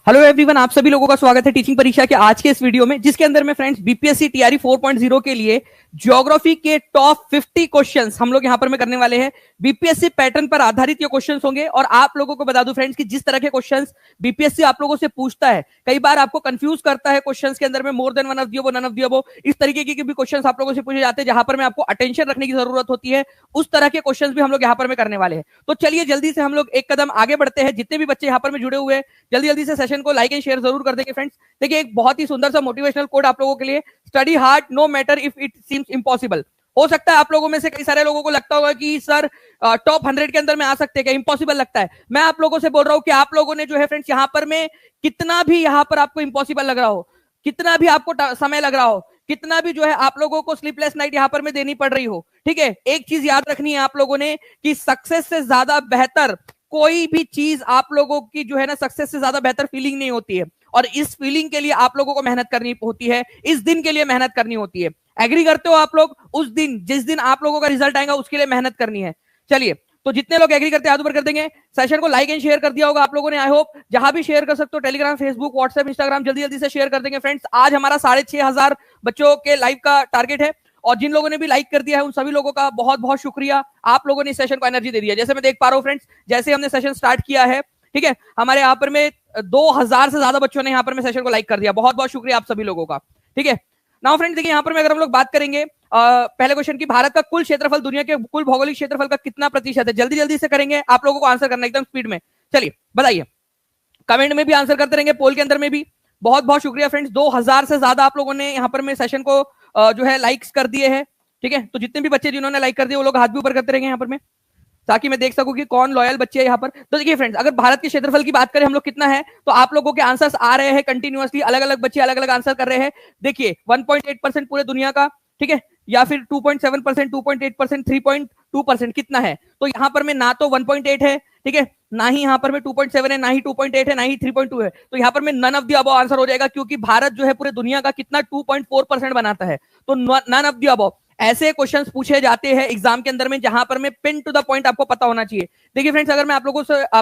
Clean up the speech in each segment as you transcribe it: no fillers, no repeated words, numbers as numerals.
Hello everyone, आप सभी लोगों का स्वागत है टीचिंग परीक्षा के आज के इस वीडियो में, जिसके अंदर में फ्रेंड्स बीपीएससी टीआरई 4.0 के लिए ज्योग्राफी के टॉप 50 क्वेश्चंस हम लोग यहां पर में करने वाले हैं। बीपीएससी पैटर्न पर आधारित ये क्वेश्चंस होंगे और आप लोगों को बता दूं फ्रेंड्स कि जिस तरह के क्वेश्चंस बीपीएससी आप लोगों से पूछता है, कई बार आपको कंफ्यूज करता है क्वेश्चंस के अंदर में मोर देन वन ऑफ दियो नन ऑफ दियो, इस तरीके के भी क्वेश्चंस आप लोगों से पूछे जाते हैं जहां पर में आपको अटेंशन रखने की जरूरत होती है। उस तरह के क्वेश्चंस भी हम लोग यहां पर में करने वाले हैं। तो चलिए जल्दी से हम लोग एक कदम आगे बढ़ते हैं। जितने भी बच्चे यहां पर में जुड़े हुए हैं, जल्दी जल्दी से सेशन को लाइक एंड शेयर जरूर कर देंगे फ्रेंड्स। देखिए एक बहुत ही सुंदर सा मोटिवेशनल कोड आप लोगों के लिए, study hard no matter if it seems impossible. हो सकता है आप लोगों में से कई सारे लोगों को लगता होगा कि सर टॉप 100 के अंदर में आ सकते हैं क्या, इम्पॉसिबल लगता है। मैं आप लोगों से बोल रहा हूं कि आप लोगों ने जो है फ्रेंड्स यहां पर में कितना भी यहां पर आपको इम्पॉसिबल लग रहा हो, कितना भी आपको समय लग रहा हो, कितना भी जो है आप लोगों को स्लीपलेस नाइट यहां पर में देनी पड़ रही हो, ठीक है, एक चीज याद रखनी है आप लोगों ने कि सक्सेस से ज्यादा बेहतर कोई भी चीज आप लोगों की जो है ना, सक्सेस से ज्यादा बेहतर फीलिंग नहीं होती है। और इस फीलिंग के लिए आप लोगों को मेहनत करनी होती है, इस दिन के लिए मेहनत करनी होती है। एग्री करते हो आप लोग? उस दिन जिस दिन आप लोगों का रिजल्ट आएगा उसके लिए मेहनत करनी है। चलिए, तो जितने लोग एग्री करते हैं हाथ ऊपर कर देंगे। सेशन को लाइक एंड शेयर कर दिया होगा आप लोगों ने, आई होप। जहां भी शेयर कर सकते हो, टेलीग्राम, फेसबुक, व्हाट्सएप, इंस्टाग्राम, जल्दी जल्दी से शेयर कर देंगे फ्रेंड्स। आज हमारा 6,500 बच्चों के लाइव का टारगेट है और जिन लोगों ने भी लाइक कर दिया है उन सभी लोगों का बहुत बहुत शुक्रिया। आप लोगों ने इस सेशन को एनर्जी दे दी है। जैसे मैं देख पा रहा हूं फ्रेंड्स, जैसे हमने सेशन स्टार्ट किया है, ठीक है, हमारे यहाँ पर में 2000 से ज्यादा बच्चों ने यहाँ पर में सेशन को लाइक कर दिया। बहुत बहुत शुक्रिया आप सभी लोगों का, ठीक है। नाउ फ्रेंड्स देखिए यहाँ पर में अगर हम लोग बात करेंगे पहले क्वेश्चन की, भारत का कुल क्षेत्रफल दुनिया के कुल भौगोलिक क्षेत्रफल का कितना प्रतिशत है? जल्दी जल्दी से करेंगे, आप लोगों को आंसर करना एकदम स्पीड में। चलिए बताइए, कमेंट में भी आंसर करते रहेंगे, पोल के अंदर में भी। बहुत बहुत शुक्रिया फ्रेंड्स, 2000 से ज्यादा आप लोगों ने यहाँ पर में सेशन को जो है लाइक्स कर दिए हैं, ठीक है। तो जितने भी बच्चे जिन्होंने लाइक कर दिए वो लोग हाथ भी ऊपर करते रहेंगे यहाँ पर में, ताकि मैं देख सकूं कि कौन लॉयल बच्चे हैं यहाँ पर। तो देखिए फ्रेंड्स, अगर भारत के क्षेत्रफल की बात करें हम लोग कितना है, तो आप लोगों के आंसर्स आ रहे हैं कंटिन्यूअसली, अलग अलग बच्चे अलग अलग आंसर कर रहे हैं। देखिए 1.8% पूरे दुनिया का, ठीक है, या फिर 2.7%, 2.8%, 3.2% कितना है? तो यहाँ पर में ना तो 1.8 है, ठीक है, ना ही यहाँ पर में 2.7 है, ना ही 2.8 है, ना ही 3.2 है। तो यहाँ पर में none of the above answer हो जाएगा, क्योंकि भारत जो है पूरे दुनिया का कितना 2.4% बनाता है। तो नन ऑफ द अबव ऐसे क्वेश्चंस पूछे जाते हैं एग्जाम के अंदर में जहां पर में पिन टू द पॉइंट आपको पता होना चाहिए। देखिए फ्रेंड्स, अगर मैं आप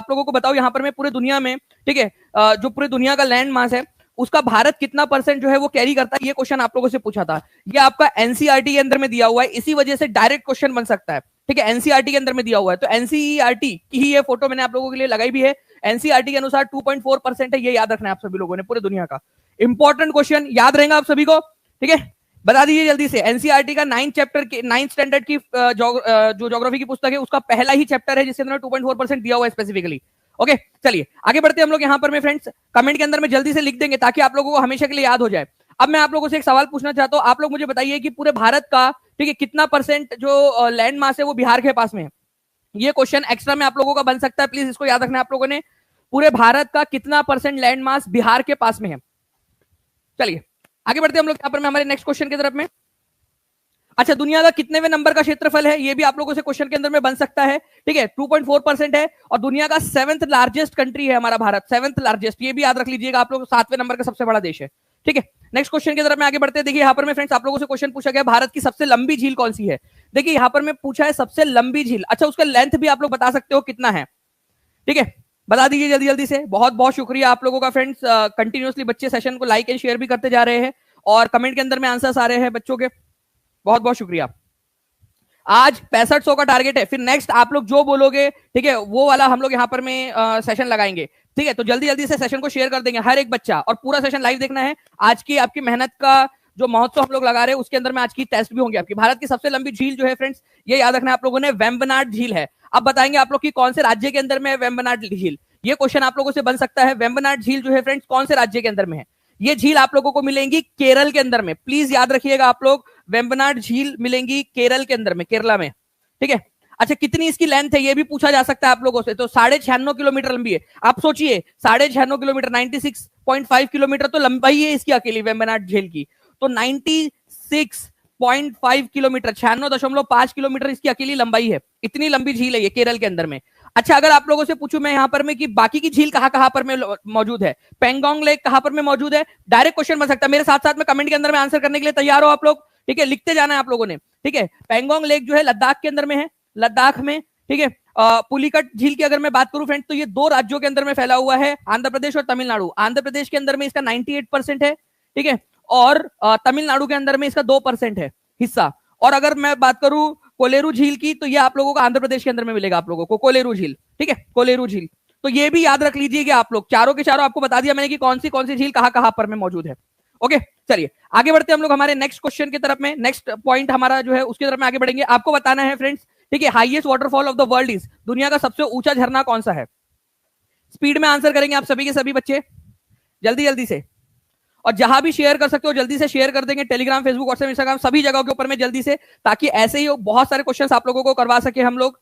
लोगों को बताऊं यहाँ पर में पूरे दुनिया में, ठीक है, जो पूरे दुनिया का लैंड मास है उसका भारत कितना परसेंट जो है वो कैरी करता है, ये क्वेश्चन आप लोगों से पूछा था। ये आपका एनसीईआरटी के अंदर में दिया हुआ है, इसी वजह से डायरेक्ट क्वेश्चन बन सकता है, ठीक है। एनसीईआरटी के अंदर में दिया हुआ है, तो एनसीईआरटी की ही ये फोटो मैंने आप लोगों के लिए लगाई भी है। एनसीईआरटी के अनुसार 2.4% है, ये याद रखना है आप सभी लोगों ने, पूरे दुनिया का इंपॉर्टेंट क्वेश्चन याद रहेगा आप सभी को, ठीक है। बता दीजिए जल्दी से, एनसीईआरटी का 9th स्टैंडर्ड की जो ज्योग्राफी की पुस्तक है उसका पहला ही चैप्टर है जिसके अंदर 2.4% दिया हुआ है स्पेसिफिकली। ओके, चलिए आगे बढ़ते हैं हम लोग यहाँ पर में फ्रेंड्स। कमेंट के अंदर में जल्दी से लिख देंगे ताकि आप लोगों को हमेशा के लिए याद हो जाए। अब मैं आप लोगों से एक सवाल पूछना चाहता हूँ, आप लोग मुझे बताइए कि पूरे भारत का, ठीक है, कितना परसेंट जो लैंड मास है वो बिहार के पास में है? ये क्वेश्चन एक्स्ट्रा में आप लोगों का बन सकता है, प्लीज इसको याद रखना है आप लोगों ने। पूरे भारत का कितना परसेंट लैंड मास बिहार के पास में है? चलिए आगे बढ़ते हैं हम लोग यहाँ पर में हमारे नेक्स्ट क्वेश्चन की तरफ में। अच्छा, दुनिया का कितनेवें नंबर का क्षेत्रफल है? ये भी आप लोगों से क्वेश्चन के अंदर में बन सकता है, ठीक है। 2.4% है और दुनिया का 7th लार्जेस्ट कंट्री है हमारा भारत, 7th लार्जेस्ट, ये भी याद रख लीजिएगा आप लोग, 7वें नंबर का सबसे बड़ा देश है, ठीक है। नेक्स्ट क्वेश्चन की तरफ में आगे बढ़ते हैं। देखिए यहाँ पर में फ्रेंड्स आप लोगों से क्वेश्चन पूछा गया, भारत की सबसे लंबी झील कौन सी है? देखिए यहाँ पर में पूछा है सबसे लंबी झील। अच्छा, उसका लेंथ भी आप लोग बता सकते हो कितना है, ठीक है, बता दीजिए जल्दी जल्दी से। बहुत बहुत शुक्रिया आप लोगों का फ्रेंड्स, कंटिन्यूअसली बच्चे सेशन को लाइक एंड शेयर भी करते जा रहे हैं और कमेंट के अंदर में आंसर्स आ रहे हैं बच्चों के, बहुत बहुत शुक्रिया। आज 6500 का टारगेट है, फिर नेक्स्ट आप लोग जो बोलोगे, ठीक है, वो वाला हम लोग यहाँ पर में सेशन लगाएंगे, ठीक है। तो जल्दी जल्दी से सेशन को शेयर कर देंगे हर एक बच्चा, और पूरा सेशन लाइव देखना है। आज की आपकी मेहनत का जो महोत्सव हम लोग लगा रहे हैं उसके अंदर में आज की टेस्ट भी होंगे आपकी। भारत की सबसे लंबी झील जो है फ्रेंड्स, ये याद रखना है आप लोगों ने, वेम्बनाड झील है। अब बताएंगे आप लोग की कौन से राज्य के अंदर में है वेम्बनाड झील, ये क्वेश्चन आप लोगों से बन सकता है। वेम्बनाड झील जो है फ्रेंड्स कौन से राज्य के अंदर में है? ये झील आप लोगों को मिलेंगी केरल के अंदर में, प्लीज याद रखिएगा आप लोग, वेम्बनाड झील मिलेंगी केरल के अंदर में, केरला में, ठीक है। अच्छा, कितनी इसकी लेंथ है ये भी पूछा जा सकता है आप लोगों से। तो 96.5 किलोमीटर लंबी है। आप सोचिए 96.5 किलोमीटर, 96.5 किलोमीटर तो लंबाई है इसकी अकेली वेम्बनाड झील की। तो 96.5 किलोमीटर, 96.5 किलोमीटर इसकी अकेली लंबाई है। इतनी लंबी झील है ये केरल के अंदर में। अच्छा, अगर आप लोगों से पूछूं मैं यहाँ पर में कि बाकी की झील कहाँ कहाँ पर में मौजूद है, पेंगोंग लेक कहाँ पर में मौजूद है, डायरेक्ट क्वेश्चन बन सकता है। मेरे साथ साथ में कमेंट के अंदर में आंसर करने के लिए तैयार हो आप लोग, ठीक है, लिखते जाना है आप लोगों ने, ठीक है। पेंगोंग लेक जो है लद्दाख के अंदर में है, लद्दाख में, ठीक है। पुलिकट झील की अगर मैं बात करूं फ्रेंड्स, तो ये 2 राज्यों के अंदर में फैला हुआ है, आंध्र प्रदेश और तमिलनाडु। आंध्र प्रदेश के अंदर में इसका 98% है, ठीक है, और तमिलनाडु के अंदर में इसका 2% है हिस्सा। और अगर मैं बात करूं कोलेरू झील की, तो ये आप लोगों को आंध्र प्रदेश के अंदर में मिलेगा आप लोगों को, कोलेरू झील, ठीक है, कोलेरू झील। तो ये भी याद रख लीजिएगा आप लोग, चारों के चारों आपको बता दिया मैंने कि कौन सी झील कहां पर में मौजूद है। ओके, चलिए आगे बढ़ते हैं हम लोग हमारे नेक्स्ट क्वेश्चन की तरफ में। नेक्स्ट पॉइंट हमारा जो है उसकी तरफ में आगे बढ़ेंगे। आपको बताना है फ्रेंड्स, ठीक है, highest waterfall of the world is, दुनिया का सबसे ऊंचा झरना कौन सा है? स्पीड में आंसर करेंगे आप सभी के सभी बच्चे, जल्दी जल्दी से। और जहां भी शेयर कर सकते हो जल्दी से शेयर कर देंगे, टेलीग्राम, फेसबुक, व्हाट्सएप, इंस्टाग्राम, सभी जगहों के ऊपर में जल्दी से, ताकि ऐसे ही बहुत सारे क्वेश्चंस आप लोगों को करवा सके हम लोग।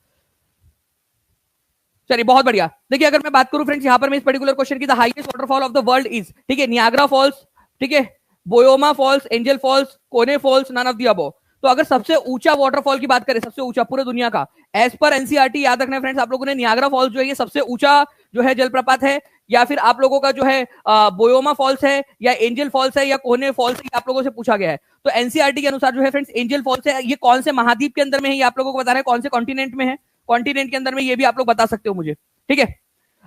चलिए बहुत बढ़िया। देखिए अगर मैं बात करूं फ्रेंड्स यहां पर मैं इस पर्टिकुलर क्वेश्चन की, the highest waterfall of the world is, ठीक है, नियाग्रा फॉल्स, ठीक है, Boyoma Falls, Angel Falls, Khone Falls, none of the above. तो अगर सबसे ऊंचा वाटरफॉल की बात करें, सबसे ऊंचा पूरे दुनिया का, एज पर एनसीईआरटी याद रखना है फ्रेंड्स आप लोगों ने, नियाग्रा फॉल्स जो है ये सबसे ऊंचा जो है जलप्रपात है, या फिर आप लोगों का जो है बोयोमा फॉल्स है, या एंजल फॉल्स है, या कोने फॉल्स है, आप लोगों से पूछा गया है। तो एनसीईआरटी के अनुसार जो है फ्रेंड्स एंजल फॉल्स है, ये कौन से महाद्वीप के अंदर में है ये आप लोगों को बताना है, कौन से कॉन्टिनेंट में है, कॉन्टिनेंट के अंदर में, ये भी आप लोग बता सकते हो मुझे, ठीक है।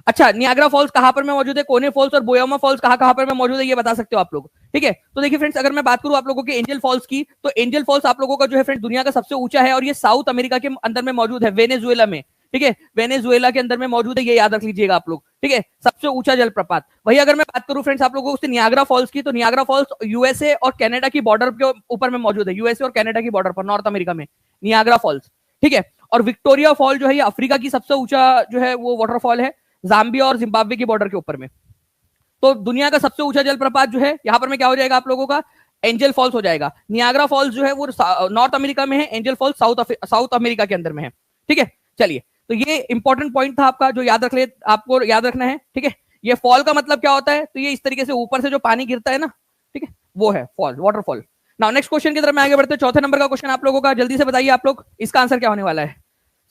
अच्छा, नियाग्रा फॉल्स कहां पर में मौजूद है, कोने फॉल्स और बोयोमा फॉल्स कहां पर में मौजूद है, ये बता सकते हो आप लोग, ठीक है। तो देखिए फ्रेंड्स अगर मैं बात करूं आप लोगों के एंजल फॉल्स की, तो एंजल फॉल्स आप लोगों का जो है फ्रेंड्स दुनिया का सबसे ऊंचा है, और ये साउथ अमेरिका के अंदर में मौजूद है, वेनेजुएला में, ठीक है, वेनेजुएला के अंदर में मौजूद है, ये याद रख लीजिएगा आप लोग, ठीक है, सबसे ऊंचा जलप्रपात। वही अगर मैं बात करूं फ्रेंड्स आप लोगों को नियाग्रा फॉल्स की, तो नियाग्रा फॉल्स यूएसए और कनाडा की बॉर्डर के ऊपर में मौजूद है, यूएसए और कनाडा की बॉर्डर पर, नॉर्थ अमेरिका में नियाग्रा फॉल्स, ठीक है। और विक्टोरिया फॉल जो है ये अफ्रीका की सबसे ऊंचा जो है वो वाटरफॉल है, जाम्बिया और जिम्बाब्वे की बॉर्डर के ऊपर में। तो दुनिया का सबसे ऊंचा जलप्रपात जो है यहां पर में क्या हो जाएगा आप लोगों का, एंजल फॉल्स हो जाएगा। नियाग्रा फॉल्स जो है वो नॉर्थ अमेरिका में है, एंजल फॉल्स साउथ अमेरिका के अंदर में है, ठीक है। चलिए, तो ये इंपॉर्टेंट पॉइंट था आपका जो याद रख ले, आपको याद रखना है, ठीक है। ये फॉल का मतलब क्या होता है, तो ये इस तरीके से ऊपर से जो पानी गिरता है ना, ठीक है, वो है fall, waterfall. Now next question की तरफ मैं आगे बढ़ते हैं। चौथे नंबर का क्वेश्चन आप लोगों का, जल्दी से बताइए आप लोग इसका आंसर क्या होने वाला है।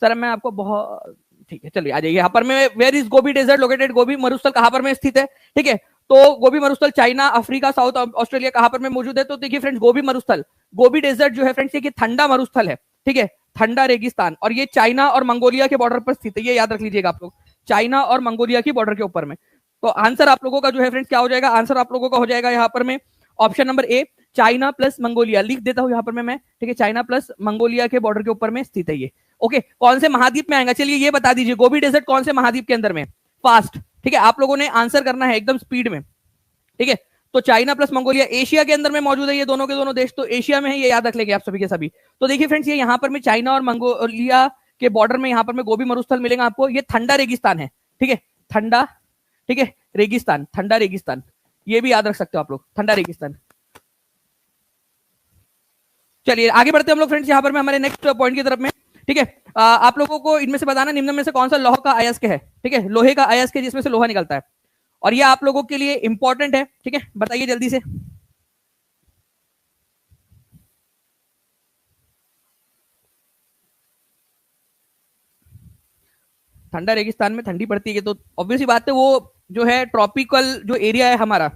सर मैं आपको बहुत, ठीक है चलिए आ जाइए। यहाँ पर में where is Gobi desert located, Gobi मरुस्थल कहां पर में स्थित है, ठीक है। तो गोबी मरुस्थल चाइना, अफ्रीका, साउथ ऑस्ट्रेलिया कहां पर में मौजूद है। तो देखिए फ्रेंड्स गोबी मरुस्थल, गोबी डेजर्ट जो है फ्रेंड्स ये ठंडा मरुस्थल है, ठीक है, ठंडा रेगिस्तान, और ये चाइना और मंगोलिया के बॉर्डर पर स्थित है, ये याद रख लीजिएगा आप लोग, चाइना और मंगोलिया की बॉर्डर के ऊपर में। तो आंसर आप लोगों का जो है फ्रेंड्स क्या हो जाएगा, आंसर आप लोगों का हो जाएगा यहाँ पर में option number A, China plus Mongolia, लिख देता हूं यहाँ पर मैं, ठीक है, चाइना प्लस मंगोलिया के बॉर्डर के ऊपर में स्थित है ये। ओके, कौन से महाद्वीप में आएगा, चलिए ये बता दीजिए, गोबी डेजर्ट कौन से महाद्वीप के अंदर में, फास्ट, ठीक है, आप लोगों ने आंसर करना है एकदम स्पीड में, ठीक है। तो चाइना प्लस मंगोलिया एशिया के अंदर में मौजूद है, ये दोनों के दोनों देश तो एशिया में है, ये याद रख लेंगे आप सभी के सभी। तो देखिए फ्रेंड्स ये यहाँ पर में चाइना और मंगोलिया के बॉर्डर में यहाँ पर में गोबी मरुस्थल मिलेगा आपको, ये ठंडा रेगिस्तान है, ठीक है, ठंडा, ठीक है, रेगिस्तान, ठंडा रेगिस्तान, ये भी याद रख सकते हो आप लोग, ठंडा रेगिस्तान। चलिए आगे बढ़ते हैं हम लोग फ्रेंड्स यहाँ पर में हमारे नेक्स्ट पॉइंट की तरफ में, ठीक है। आप लोगों को इनमें से बताना निम्न में से कौन सा लौह का अयस्क है, ठीक है, लोहे का अयस्क है जिसमें से लोहा निकलता है, और ये आप लोगों के लिए इंपॉर्टेंट है, ठीक है, बताइए जल्दी से। ठंडा रेगिस्तान में ठंडी पड़ती है तो ऑब्वियसली बात है, वो जो है ट्रॉपिकल जो एरिया है हमारा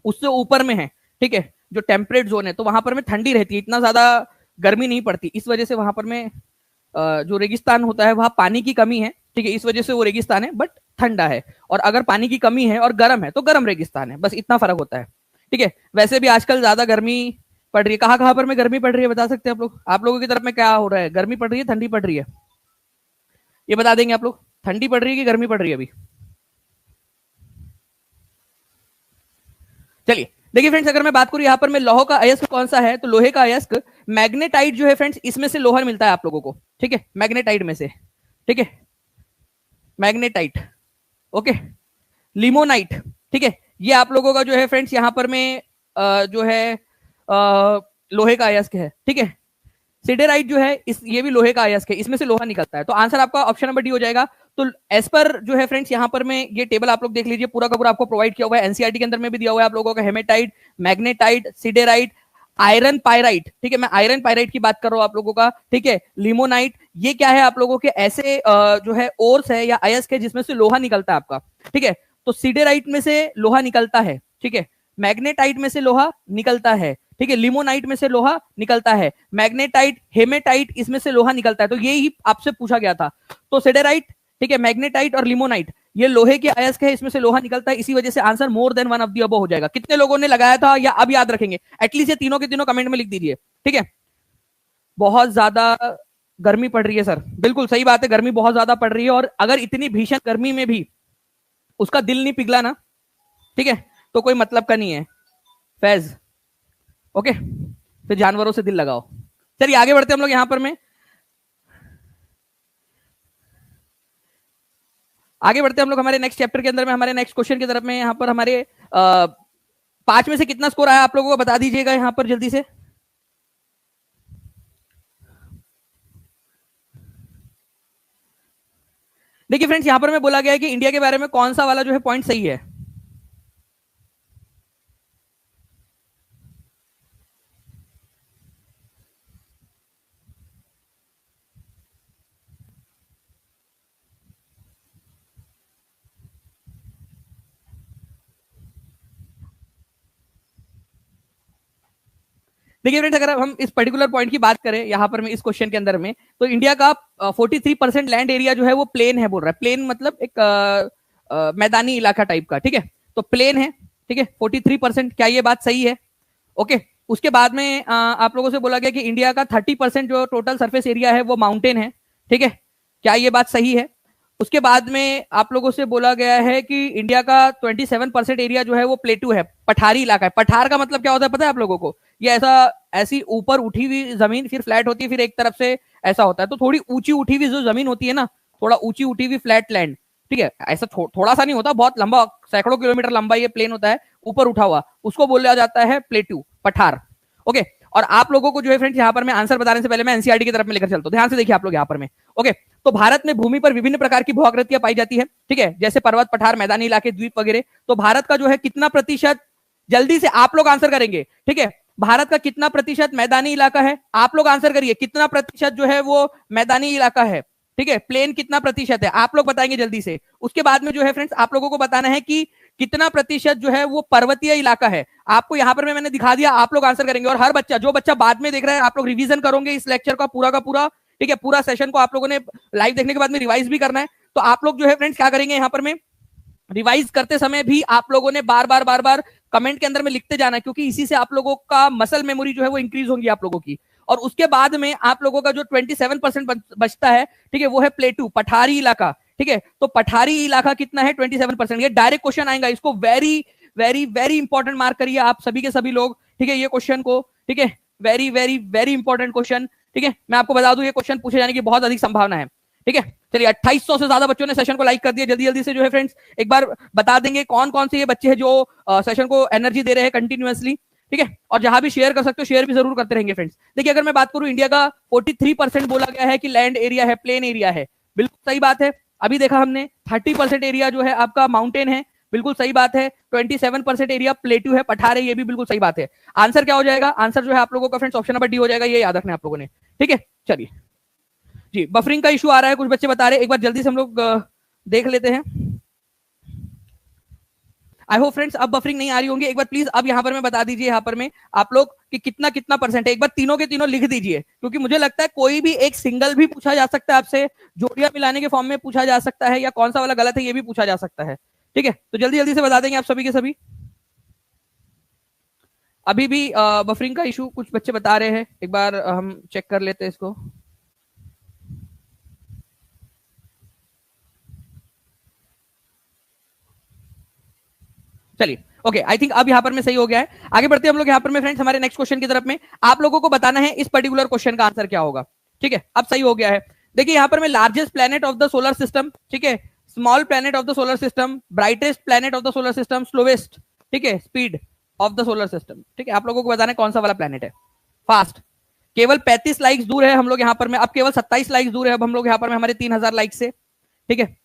उससे ऊपर में है, ठीक है, जो टेम्परेट जोन है, तो वहां पर में ठंडी रहती है, इतना ज्यादा गर्मी नहीं पड़ती, इस वजह से वहां पर में जो रेगिस्तान होता है वहां पानी की कमी है, ठीक है, इस वजह से वो रेगिस्तान है बट ठंडा है। और अगर पानी की कमी है और गर्म है तो गर्म रेगिस्तान है, बस इतना फर्क होता है, ठीक है। वैसे भी आजकल ज्यादा गर्मी पड़ रही है, कहां पर में गर्मी पड़ रही है बता सकते हैं आप लोग, आप लोगों की तरफ में क्या हो रहा है, गर्मी पड़ रही है ठंडी पड़ रही है, ये बता देंगे आप लोग, ठंडी पड़ रही है कि गर्मी पड़ रही है अभी। चलिए देखिए फ्रेंड्स अगर मैं बात करूं यहाँ पर मैं लौह का अयस्क कौन सा है, तो लोहे का अयस्क मैग्नेटाइट जो है फ्रेंड्स, इसमें से लोहा मिलता है आप लोगों को, ठीक है, मैग्नेटाइट में से, ठीक है, मैग्नेटाइट, ओके, लिमोनाइट, ठीक है, ये आप लोगों का जो है फ्रेंड्स यहाँ पर में जो है लोहे का अयस्क है, ठीक है। सिडेराइट जो है ये भी लोहे का अयस्क है, इसमें से लोहा निकलता है, तो आंसर आपका ऑप्शन नंबर डी हो जाएगा। तो एज पर जो है फ्रेंड्स यहाँ पर में ये टेबल आप लोग देख लीजिए, पूरा का पूरा आपको प्रोवाइड किया हुआ है, एनसीईआरटी के अंदर में भी दिया हुआ है आप लोगों का, hematite, magnetite, siderite, iron pyrite, ठीक है, मैं आयरन पायराइट की बात कर रहा हूं आप लोगों का, ठीक है, लिमोनाइट, ये क्या है आप लोगों के ऐसे जो है ओर्स है या अयस्क है जिसमें से लोहा निकलता है आपका, ठीक है। तो सिडेराइट में से लोहा निकलता है, ठीक है, मैग्नेटाइट में से लोहा निकलता है, ठीक है, लिमोनाइट में से लोहा निकलता है, मैग्नेटाइट, हेमेटाइट, इसमें से लोहा निकलता है। तो ये ही आपसे पूछा गया था। तो सिडेराइट, ठीक है, मैग्नेटाइट और लिमोनाइट, ये लोहे के अयस्क है, इसमें से लोहा निकलता है, इसी वजह से answer more than one of the above हो जाएगा। कितने लोगों ने लगाया था या अब याद रखेंगे? एटलीस्ट ये तीनों के तीनों कमेंट में लिख दीजिए। ठीक है, बहुत ज्यादा गर्मी पड़ रही है सर, बिल्कुल सही बात है, गर्मी बहुत ज्यादा पड़ रही है, और अगर इतनी भीषण गर्मी में भी उसका दिल नहीं पिघला ना, ठीक है, तो कोई मतलब का नहीं है फैज। ओके, फिर जानवरों से दिल लगाओ। चलिए आगे बढ़ते हम लोग यहां पर में, आगे बढ़ते हम लोग हमारे नेक्स्ट चैप्टर के अंदर में, हमारे नेक्स्ट क्वेश्चन की तरफ में। यहां पर हमारे 5 में से कितना स्कोर आया आप लोगों को बता दीजिएगा यहां पर जल्दी से। देखिए फ्रेंड्स, यहां पर मैं बोला गया है कि इंडिया के बारे में कौन सा वाला जो है पॉइंट सही है। देखिए फ्रेंड्स, अगर हम इस पर्टिकुलर पॉइंट की बात करें यहां पर में इस क्वेश्चन के अंदर में, तो इंडिया का 43% लैंड एरिया जो है वो प्लेन है, बोल रहा है। प्लेन मतलब एक मैदानी इलाका टाइप का, ठीक है, तो प्लेन है, ठीक है, 43%। क्या ये बात सही है? ओके, उसके बाद में आप लोगों से बोला गया कि इंडिया का 30% जो टोटल सरफेस एरिया है वो माउंटेन है, ठीक है, क्या ये बात सही है? उसके बाद में आप लोगों से बोला गया है कि इंडिया का 27% एरिया जो है वो प्लेटू है, पठारी इलाका है। पठार का मतलब क्या होता है पता है आप लोगों को? ये ऐसा ऐसी ऊपर उठी हुई जमीन, फिर फ्लैट होती है, फिर एक तरफ से ऐसा होता है। तो थोड़ी ऊंची उठी हुई जो जमीन होती है ना, थोड़ा ऊंची उठी हुई फ्लैट लैंड, ठीक है, ऐसा थोड़ा सा नहीं होता, बहुत लंबा, सैकड़ों किलोमीटर लंबा ये प्लेन होता है, ऊपर उठा हुआ, उसको बोला जाता है प्लेटू, पठार। ओके, और आप लोगों को जो है फ्रेंड्स यहाँ पर मैं आंसर बताने से पहले मैं एनसीईआरटी की तरफ में लेकर चलता हूं, ध्यान से देखिए आप लोग यहाँ पर में। ओके, तो भारत में भूमि पर विभिन्न प्रकार की भू-आकृतियां पाई जाती है, ठीक है, जैसे पर्वत, पठार, मैदानी इलाके, द्वीप वगैरह। तो भारत का जो है कितना प्रतिशत, जल्दी से आप लोग आंसर करेंगे, ठीक है, भारत का कितना प्रतिशत मैदानी इलाका है? आप लोग आंसर करिए, कितना प्रतिशत जो है वो मैदानी इलाका है, ठीक है, प्लेन कितना प्रतिशत है, आप लोग बताएंगे जल्दी से। उसके बाद में जो है फ्रेंड्स आप लोगों को बताना है कि कितना प्रतिशत जो है वो पर्वतीय इलाका है। आपको यहां पर मैंने दिखा दिया, आप लोग आंसर करेंगे। और हर बच्चा, जो बच्चा बाद में देख रहा है, आप लोग रिवीजन करोगे इस लेक्चर का पूरा, ठीक है, पूरा सेशन को आप लोगों ने लाइव देखने के बाद में रिवाइज भी करना है। तो आप लोग जो है फ्रेंड्स क्या करेंगे, यहां पर में रिवाइज करते समय भी आप लोगों ने बार बार कमेंट के अंदर में लिखते जाना है, क्योंकि इसी से आप लोगों का मसल मेमोरी जो है वो इंक्रीज होगी आप लोगों की। और उसके बाद में आप लोगों का जो 27% बचता है, ठीक है, वो है प्लेटू, पठारी इलाका, ठीक है। तो पठारी इलाका कितना है? 27%। ये डायरेक्ट क्वेश्चन आएगा, इसको very very very important mark करिए आप सभी के सभी लोग, ठीक है, ये क्वेश्चन को, ठीक है, very very very important question, ठीक है। मैं आपको बता दूं ये क्वेश्चन पूछे जाने की बहुत अधिक संभावना है, ठीक है। चलिए 2800 से ज्यादा बच्चों ने सेशन को लाइक कर दिया। जल्दी जल्दी से जो है फ्रेंड्स एक बार बता देंगे कौन कौन से ये बच्चे हैं जो सेशन को एनर्जी दे रहे हैं कंटिन्यूअसली, ठीक है। और जहां भी शेयर कर सकते हो शेयर भी जरूर करते रहेंगे फ्रेंड्स। देखिए अगर मैं बात करूं, इंडिया का 43% बोला गया है कि लैंड एरिया है, प्लेन एरिया है, बिल्कुल सही बात है। अभी देखा हमने 30% एरिया जो है आपका माउंटेन है, बिल्कुल सही बात है। 27% एरिया प्लेटू है, पठार है, ये भी बिल्कुल सही बात है। आंसर क्या हो जाएगा? आंसर जो है आप लोगों का फ्रेंड्स ऑप्शन नंबर डी हो जाएगा, ये याद रखना आप लोगों ने, ठीक है। चलिए जी, बफरिंग का इशू आ रहा है, कुछ बच्चे बता रहे हैं, एक बार जल्दी से हम लोग देख लेते हैं। आई होप फ्रेंड्स अब बफरिंग नहीं आ रही होंगी। एक बार प्लीज अब यहाँ पर मैं बता दीजिए यहाँ पर में आप लोग कि कितना कितना परसेंट है, एक बार तीनों के तीनों लिख दीजिए, क्योंकि मुझे लगता है कोई भी एक सिंगल भी पूछा जा सकता है आपसे, जोड़ियां मिलाने के फॉर्म में पूछा जा सकता है, या कौन सा वाला गलत है ये भी पूछा जा सकता है, ठीक है। तो जल्दी जल्दी से बता देंगे आप सभी के सभी। अभी भी बफरिंग का इशू कुछ बच्चे बता रहे हैं, एक बार हम चेक कर लेते हैं इसको। चलिए ओके, आई थिंक अब यहां पर में सही हो गया है। आगे बढ़ते हैं हम लोग यहाँ पर में फ्रेंड्स हमारे नेक्स्ट क्वेश्चन की तरफ में। आप लोगों को बताना है इस पर्टिकुलर क्वेश्चन का आंसर क्या होगा, ठीक है। अब सही हो गया है। देखिए यहाँ पर में largest planet of the solar system, ठीक है, small planet of the solar system, brightest planet of the solar system, slowest, ठीक है, speed of the solar system, ठीक है। आप लोगों को बताना है कौन सा वाला प्लेनेट है फास्ट। केवल 35 लाइक्स दूर है हम लोग यहाँ पर में, अब केवल 27 लाइक्स दूर है अब हम लोग यहाँ पर में हमारे 3000 लाइक से, ठीक है।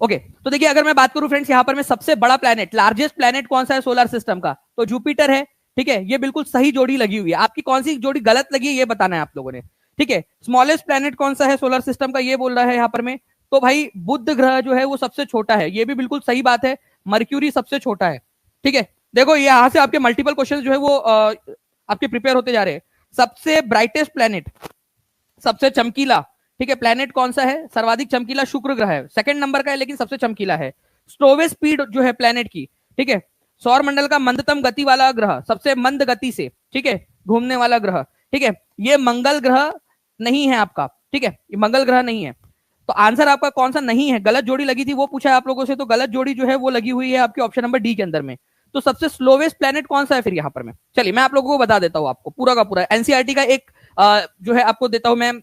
ओके तो देखिए अगर मैं बात करूं फ्रेंड्स यहाँ पर में सबसे बड़ा प्लेनेट, लार्जेस्ट प्लेनेट कौन सा है सोलर सिस्टम का, तो जुपिटर है, ठीक है। ये बिल्कुल सही जोड़ी लगी हुई है। आपकी कौन सी जोड़ी गलत लगी है ये बताना है आप लोगों ने, ठीक है। स्मॉलेस्ट प्लेनेट कौन सा है सोलर सिस्टम का, ये बोल रहा है यहाँ पर में, तो भाई बुध ग्रह जो है वो सबसे छोटा है, ये भी बिल्कुल सही बात है। मर्क्यूरी सबसे छोटा है, ठीक है, देखो ये यहां से आपके मल्टीपल क्वेश्चन जो है वो आपके प्रिपेयर होते जा रहे हैं। सबसे ब्राइटेस्ट प्लेनेट, सबसे चमकीला, ठीक है, प्लेनेट कौन सा है? सर्वाधिक चमकीला शुक्र ग्रह है, सेकंड नंबर का है लेकिन सबसे चमकीला है। स्लोवेस्ट स्पीड जो है प्लेनेट की, ठीक है, सौर मंडल का मंदतम गति वाला ग्रह, सबसे मंद गति से, ठीक है, घूमने वाला ग्रह, ठीक है, ये मंगल ग्रह नहीं है आपका, ठीक है, ये मंगल ग्रह नहीं है। तो आंसर आपका कौन सा नहीं है? गलत जोड़ी लगी थी वो पूछा है आप लोगों से, तो गलत जोड़ी जो है वो लगी हुई है आपके ऑप्शन नंबर डी के अंदर में। तो सबसे स्लोवेस्ट प्लेनेट कौन सा है फिर यहाँ पर? मैं चलिए मैं आप लोगों को बता देता हूँ, आपको पूरा का पूरा एनसीईआरटी का एक जो है आपको देता हूं मैं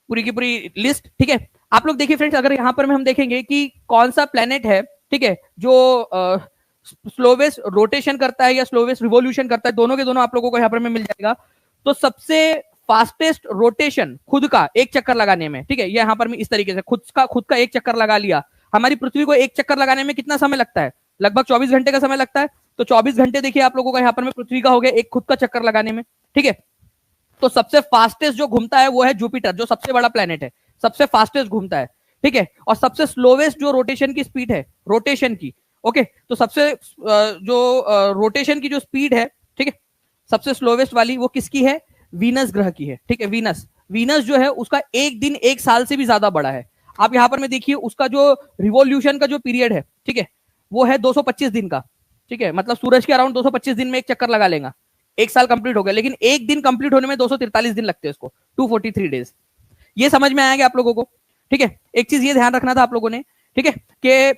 पूरी की पूरी लिस्ट, ठीक है। आप लोग देखिए फ्रेंड्स, अगर यहाँ पर हम देखेंगे कि कौन सा प्लेनेट है, ठीक है, जो स्लोवेस्ट रोटेशन करता है या स्लोवेस्ट रिवोल्यूशन करता है, दोनों के दोनों आप लोगों को यहाँ पर में मिल जाएगा। तो सबसे फास्टेस्ट रोटेशन खुद का एक चक्कर लगाने में, ठीक है, ये यहाँ पर मैं इस तरीके से खुद का एक चक्कर लगा लिया। हमारी पृथ्वी को एक चक्कर लगाने में कितना समय लगता है? लगभग 24 घंटे का समय लगता है। तो 24 घंटे देखिए आप लोगों का यहाँ पर में पृथ्वी का हो गया एक खुद का चक्कर लगाने में, ठीक है। तो सबसे फास्टेस्ट जो घूमता है वो है जुपिटर, जो सबसे बड़ा प्लेनेट है, सबसे फास्टेस्ट घूमता है, ठीक है। और सबसे स्लोवेस्ट जो रोटेशन की स्पीड है, रोटेशन की, ओके, तो सबसे जो रोटेशन की जो स्पीड है, ठीक है, सबसे स्लोवेस्ट वाली वो किसकी है? वीनस ग्रह की है, ठीक है। वीनस जो है उसका एक दिन एक साल से भी ज्यादा बड़ा है। आप यहां पर में देखिए उसका जो रिवोल्यूशन का जो पीरियड है, ठीक है, वो है 225 दिन का, ठीक है, मतलब सूरज के अराउंड 225 दिन में एक चक्कर लगा लेगा, एक साल कंप्लीट हो गया। लेकिन एक दिन कंप्लीट होने में 243 दिन लगते हैं उसको, 243 डेज। ये समझ में आएगा आप लोगों को, ठीक है। एक चीज ये ध्यान रखना था आप लोगों ने, ठीक है, कि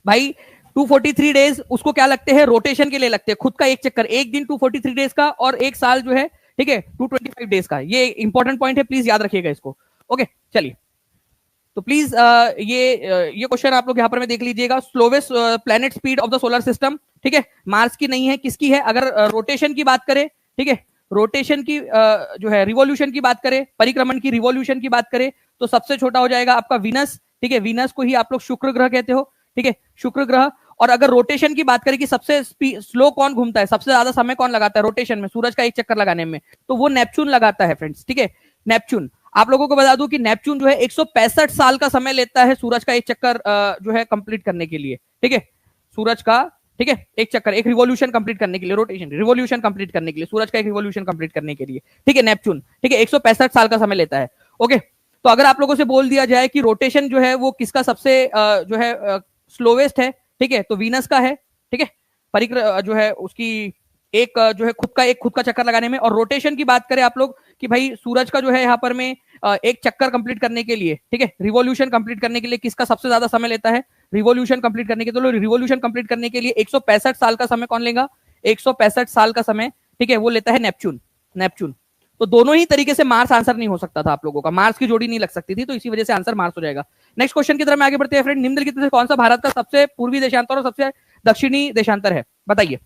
भाई 243 डेज उसको क्या लगते हैं? रोटेशन के लिए लगते हैं, खुद का एक चक्कर, एक दिन 243 डेज का, और एक साल जो है, ठीक है, 225 डेज का। ये इंपॉर्टेंट पॉइंट है, प्लीज याद रखिएगा इसको, ओके। चलिए, तो प्लीज ये क्वेश्चन आप लोग यहां पर में देख लीजिएगा। Slowest planet speed of the solar system, ठीक है, मार्स की नहीं है, किसकी है? अगर रोटेशन की बात करें, ठीक है, रोटेशन की जो है रिवॉल्यूशन की बात करें, परिक्रमण की रिवॉल्यूशन की बात करें, तो सबसे छोटा हो जाएगा आपका वीनस, ठीक है, वीनस को ही आप लोग शुक्र ग्रह कहते हो, ठीक है, शुक्र ग्रह। और अगर रोटेशन की बात करें कि सबसे स्लो कौन घूमता है, सबसे ज्यादा समय कौन लगाता है रोटेशन में, सूरज का एक चक्कर लगाने में, तो वो नेपच्यून लगाता है फ्रेंड्स, ठीक है, नेपच्यून। आप लोगों को बता दूं कि नेपच्यून जो है 165 साल का समय लेता है सूरज का एक चक्कर जो है कंप्लीट करने के लिए, ठीक है, सूरज का, ठीक है, एक चक्कर, एक रिवॉल्यूशन कंप्लीट करने के लिए, रोटेशन रिवॉल्यूशन कंप्लीट करने के लिए, सूरज का एक रिवॉल्यूशन कंप्लीट करने के लिए, ठीक है, नेपच्यून, ठीक है, 165 साल का समय लेता है, ओके। तो अगर आप लोगों से बोल दिया जाए कि रोटेशन जो है वो किसका सबसे जो है स्लोवेस्ट है, ठीक है, तो वीनस का है, ठीक है, परिक्र जो है उसकी एक जो है खुद का चक्कर लगाने में। और रोटेशन की बात करें आप लोग कि भाई सूरज का जो है यहाँ पर में एक चक्कर कंप्लीट करने के लिए, ठीक है, रिवॉल्यूशन कंप्लीट करने के लिए किसका सबसे ज्यादा समय लेता है? रिवॉल्यूशन कंप्लीट करने के, तो रिवॉल्यूशन कंप्लीट करने के लिए 165 साल का समय कौन लेगा? 165 साल का समय, ठीक है, वो लेता है नेपच्यून, नेपच्यून। तो दोनों ही तरीके से मार्स आंसर नहीं हो सकता था आप लोगों का, मार्स की जोड़ी नहीं लग सकती थी, तो इसी वजह से आंसर मार्स हो जाएगा। नेक्स्ट क्वेश्चन की तरफ में आगे बढ़ते हैं फ्रेंड। निम्नलिखित में से कौन सा भारत का सबसे पूर्वी देशांतर और सबसे दक्षिणी देशांतर है? बताइए,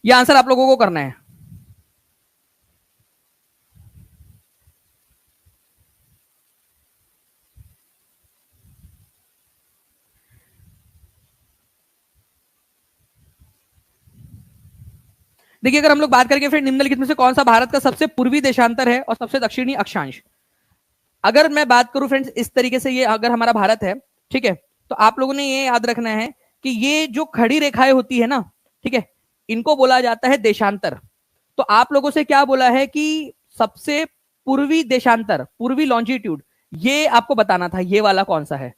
यह आंसर आप लोगों को करना है। देखिए, अगर हम लोग बात करेंगे फिर निम्नलिखित में से कौन सा भारत का सबसे पूर्वी देशांतर है और सबसे दक्षिणी अक्षांश? अगर मैं बात करूं फ्रेंड्स इस तरीके से, ये अगर हमारा भारत है, ठीक है, तो आप लोगों ने ये याद रखना है कि ये जो खड़ी रेखाएं होती है ना, ठीक है, इनको बोला जाता है देशांतर। तो आप लोगों से क्या बोला है कि सबसे पूर्वी देशांतर, पूर्वी लॉन्जिट्यूड, ये आपको बताना था ये वाला कौन सा है।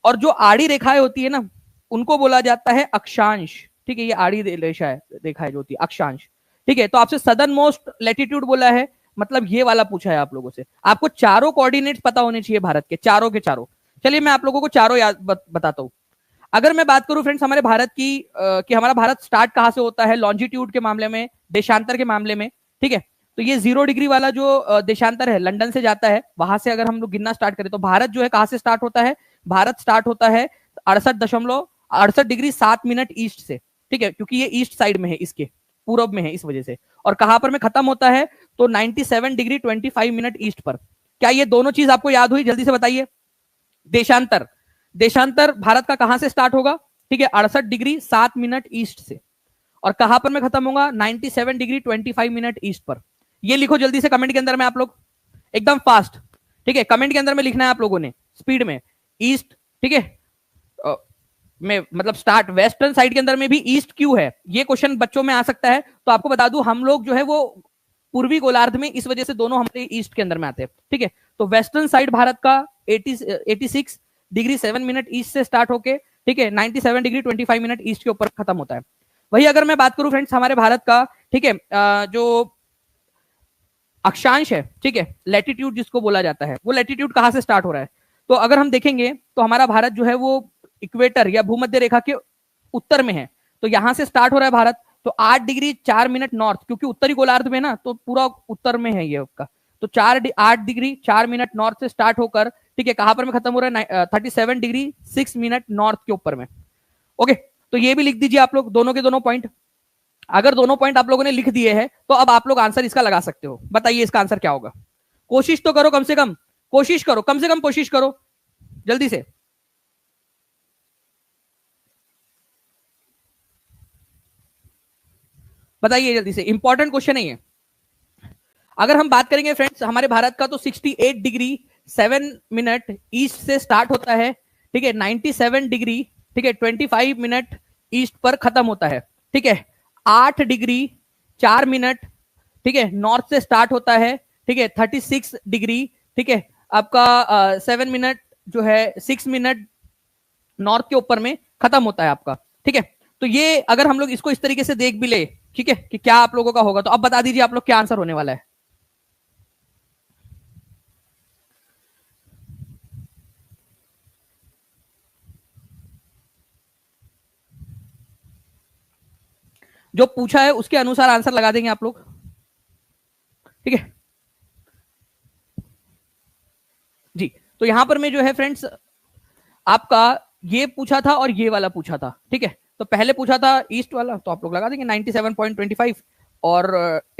और जो आड़ी रेखाएं होती है ना, उनको बोला जाता है अक्षांश, ठीक है, ये आड़ी रेखाएं जो होती है अक्षांश, ठीक है। तो आपसे सदर्न मोस्ट लैटिट्यूड बोला है, मतलब ये वाला पूछा है आप लोगों से। आपको चारों कोऑर्डिनेट्स पता होने चाहिए भारत के, चारों के चारों। चलिए मैं आप लोगों को चारों याद बताता हूं। अगर मैं बात करूं फ्रेंड्स हमारे भारत की कि हमारा भारत स्टार्ट कहां से होता है लॉन्जिट्यूड के मामले में, देशांतर के मामले में, ठीक है, तो ये 0 डिग्री वाला जो देशांतर है लंदन से जाता है, वहां से अगर हम लोग गिनना स्टार्ट करें तो भारत जो है कहां से स्टार्ट होता है? भारत स्टार्ट होता है 68.68 ईस्ट से, ठीक है, क्योंकि ये ईस्ट साइड में है, इसके पूरब में है, इस वजह से। और कहां पर में खत्म होता है? तो 97 डिग्री 25 मिनट ईस्ट पर। क्या ये दोनों चीज आपको याद हुई? जल्दी से बताइए। देशांतर, देशांतर भारत का कहां से स्टार्ट होगा? ठीक है, 68 डिग्री 7 मिनट ईस्ट से। और कहां पर में खत्म होगा? 97 डिग्री 25 मिनट ईस्ट पर। ये लिखो जल्दी से कमेंट के अंदर में आप लोग, एकदम फास्ट, ठीक है, कमेंट के अंदर में लिखना है आप लोगों ने स्पीड में। ईस्ट, ठीक है, में मतलब स्टार्ट वेस्टर्न साइड के अंदर में भी ईस्ट क्यों है, ये क्वेश्चन बच्चों में आ सकता है। तो आपको बता दूं हम लोग जो है वो पूर्वी गोलार्ध में, इस वजह से दोनों हमारे ईस्ट के अंदर में आते हैं। ठीक है, तो वेस्टर्न साइड भारत का 86 डिग्री 7 मिनट ईस्ट से स्टार्ट होके, ठीक है, 97 डिग्री 25 मिनट ईस्ट के ऊपर खत्म होता है। वही अगर मैं बात करूं फ्रेंड्स हमारे भारत का, ठीक है, जो अक्षांश है, ठीक है, लैटिट्यूड जिसको बोला जाता है, वो लैटिट्यूड कहां से स्टार्ट हो रहा है। तो अगर हम देखेंगे तो हमारा भारत जो है वो इक्वेटर या भूमध्य रेखा के उत्तर में है, तो यहां से स्टार्ट हो रहा है भारत। तो 8 डिग्री 4 मिनट नॉर्थ, क्योंकि उत्तरी गोलार्ध में ना, तो पूरा उत्तर में है ये आपका। तो 8 डिग्री 4 मिनट नॉर्थ से स्टार्ट होकर, ठीक है, कहां पर में खत्म हो रहा है, 37 डिग्री 6 मिनट नॉर्थ के ऊपर में। ओके, तो ये भी लिख दीजिए आप लोग, दोनों के दोनों पॉइंट। अगर दोनों पॉइंट आप लोगों ने लिख दिए हैं तो अब आप लोग आंसर इसका लगा सकते हो। बताइए इसका आंसर क्या होगा, कोशिश तो करो, कम से कम कोशिश करो, कम से कम कोशिश करो, जल्दी से। बताइए जल्दी से, इंपॉर्टेंट क्वेश्चन है ये। अगर हम बात करेंगे फ्रेंड्स हमारे भारत का, तो 68 डिग्री 7 मिनट ईस्ट से स्टार्ट होता है, ठीक है, 97 डिग्री, ठीक है, 25 मिनट ईस्ट पर खत्म होता है। ठीक है, 8 डिग्री 4 मिनट, ठीक है, नॉर्थ से स्टार्ट होता है, ठीक है, 36 डिग्री, ठीक है, आपका 7 मिनट जो है 6 मिनट नॉर्थ के ऊपर में खत्म होता है आपका। ठीक है, तो ये अगर हम लोग इसको इस तरीके से देख भी ले, ठीक है, कि क्या आप लोगों का होगा, तो अब बता दीजिए आप लोग क्या आंसर होने वाला है। जो पूछा है उसके अनुसार आंसर लगा देंगे आप लोग, ठीक है जी। तो यहां पर मैं जो है फ्रेंड्स आपका ये पूछा था और ये वाला पूछा था, ठीक है, तो पहले पूछा था ईस्ट वाला, तो आप लोग लगा देंगे 97.25 और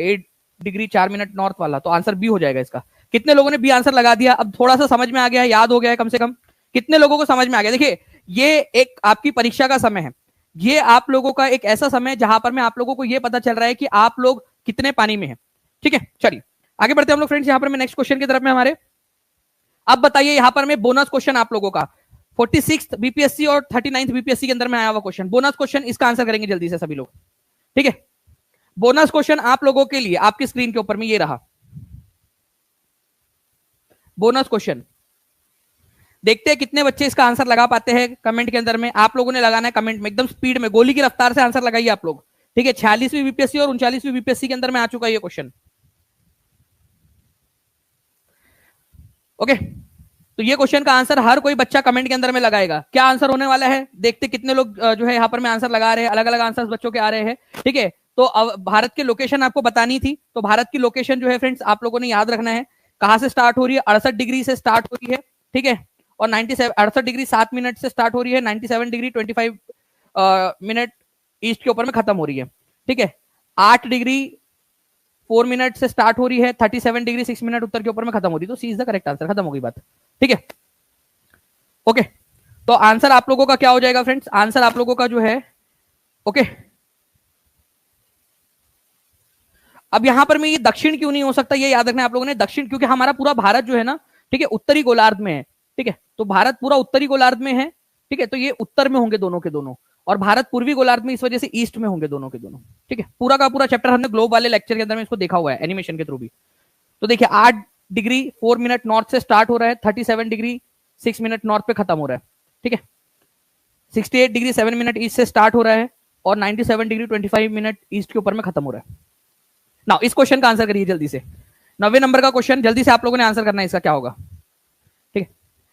8 डिग्री 4 मिनट नॉर्थ वाला, तो आंसर बी हो जाएगा इसका। कितने लोगों ने बी आंसर लगा दिया, अब थोड़ा सा समझ में आ गया है, याद हो गया है कम से कम, कितने लोगों को समझ में आ गया। देखिए ये एक आपकी परीक्षा का समय है, ये आप लोगों का एक ऐसा समय है जहां पर मैं आप लोगों को ये पता चल रहा है कि आप लोग कितने पानी में है। ठीक है, चलिए आगे बढ़ते हैं हम लोग फ्रेंड्स, यहां पर मैं नेक्स्ट क्वेश्चन की तरफ में हमारे। अब बताइए यहां पर मैं बोनस क्वेश्चन आप लोगों का 46th बीपीएससी और 39th बीपीएससी के अंदर में आया हुआ क्वेश्चन, बोनस क्वेश्चन, इसका आंसर करेंगे जल्दी से सभी लोग। ठीक है, बोनस क्वेश्चन आप लोगों के लिए आपकी स्क्रीन के ऊपर में ये रहा बोनस क्वेश्चन। देखते हैं कितने बच्चे इसका आंसर लगा पाते हैं कमेंट के अंदर में। आप लोगों ने लगाना है कमेंट में, एकदम स्पीड में, गोली की रफ्तार से आंसर लगाइए आप लोग। ठीक है, 46वीं बीपीएससी और 39वीं बीपीएससी के अंदर में आ चुका है ये क्वेश्चन। ओके, तो ये क्वेश्चन का आंसर हर कोई बच्चा कमेंट के अंदर में लगाएगा। क्या आंसर होने वाला है, देखते कितने लोग जो है यहाँ पर में आंसर लगा रहे हैं, अलग अलग आंसर बच्चों के आ रहे हैं। ठीक है, तो अब भारत की लोकेशन आपको बतानी थी, तो भारत की लोकेशन जो है फ्रेंड्स आप लोगों ने याद रखना है, कहां से स्टार्ट हो रही है, 68 डिग्री से स्टार्ट हो रही है, ठीक है, और 68 डिग्री 7 मिनट से स्टार्ट हो रही है, 97 डिग्री 25 मिनट ईस्ट के ऊपर में खत्म हो रही है। ठीक है, 8 डिग्री 4 मिनट से स्टार्ट हो रही है, 37 डिग्री 6 मिनट उत्तर के ऊपर में खत्म हो रही है। तो सी इज द करेक्ट आंसर, खत्म हो गई बात। ठीक है, ओके, तो आंसर आप लोगों का क्या हो जाएगा फ्रेंड्स, आंसर आप लोगों का जो है, ओके, अब यहां पर में ये दक्षिण क्यों नहीं हो सकता, ये याद रखना है आप लोगों ने, दक्षिण क्योंकि हमारा पूरा भारत जो है ना, ठीक है, उत्तरी गोलार्ध में है। ठीक है, तो भारत पूरा उत्तरी गोलार्ध में है, ठीक है, तो ये उत्तर में होंगे दोनों के दोनों, और भारत पूर्वी गोलार्ध में इस वजह से ईस्ट में होंगे दोनों के दोनों। ठीक है, पूरा का पूरा चैप्टर हमने ग्लोब वाले लेक्चर के अंदर में इसको देखा हुआ है एनिमेशन के थ्रू भी। तो देखिए 8 डिग्री 4 मिनट नॉर्थ से स्टार्ट हो रहा है, 37 डिग्री 6 मिनट नॉर्थ पे खत्म हो रहा है। ठीक है, 68 डिग्री 7 मिनट ईस्ट से स्टार्ट हो रहा है, और 97 डिग्री 25 मिनट ईस्ट के ऊपर में खत्म हो रहा है। ना इस क्वेश्चन का आंसर करिए जल्दी से, 90 नंबर का क्वेश्चन, जल्दी से आप लोगों ने आंसर करना है, इसका क्या होगा। ठीक है,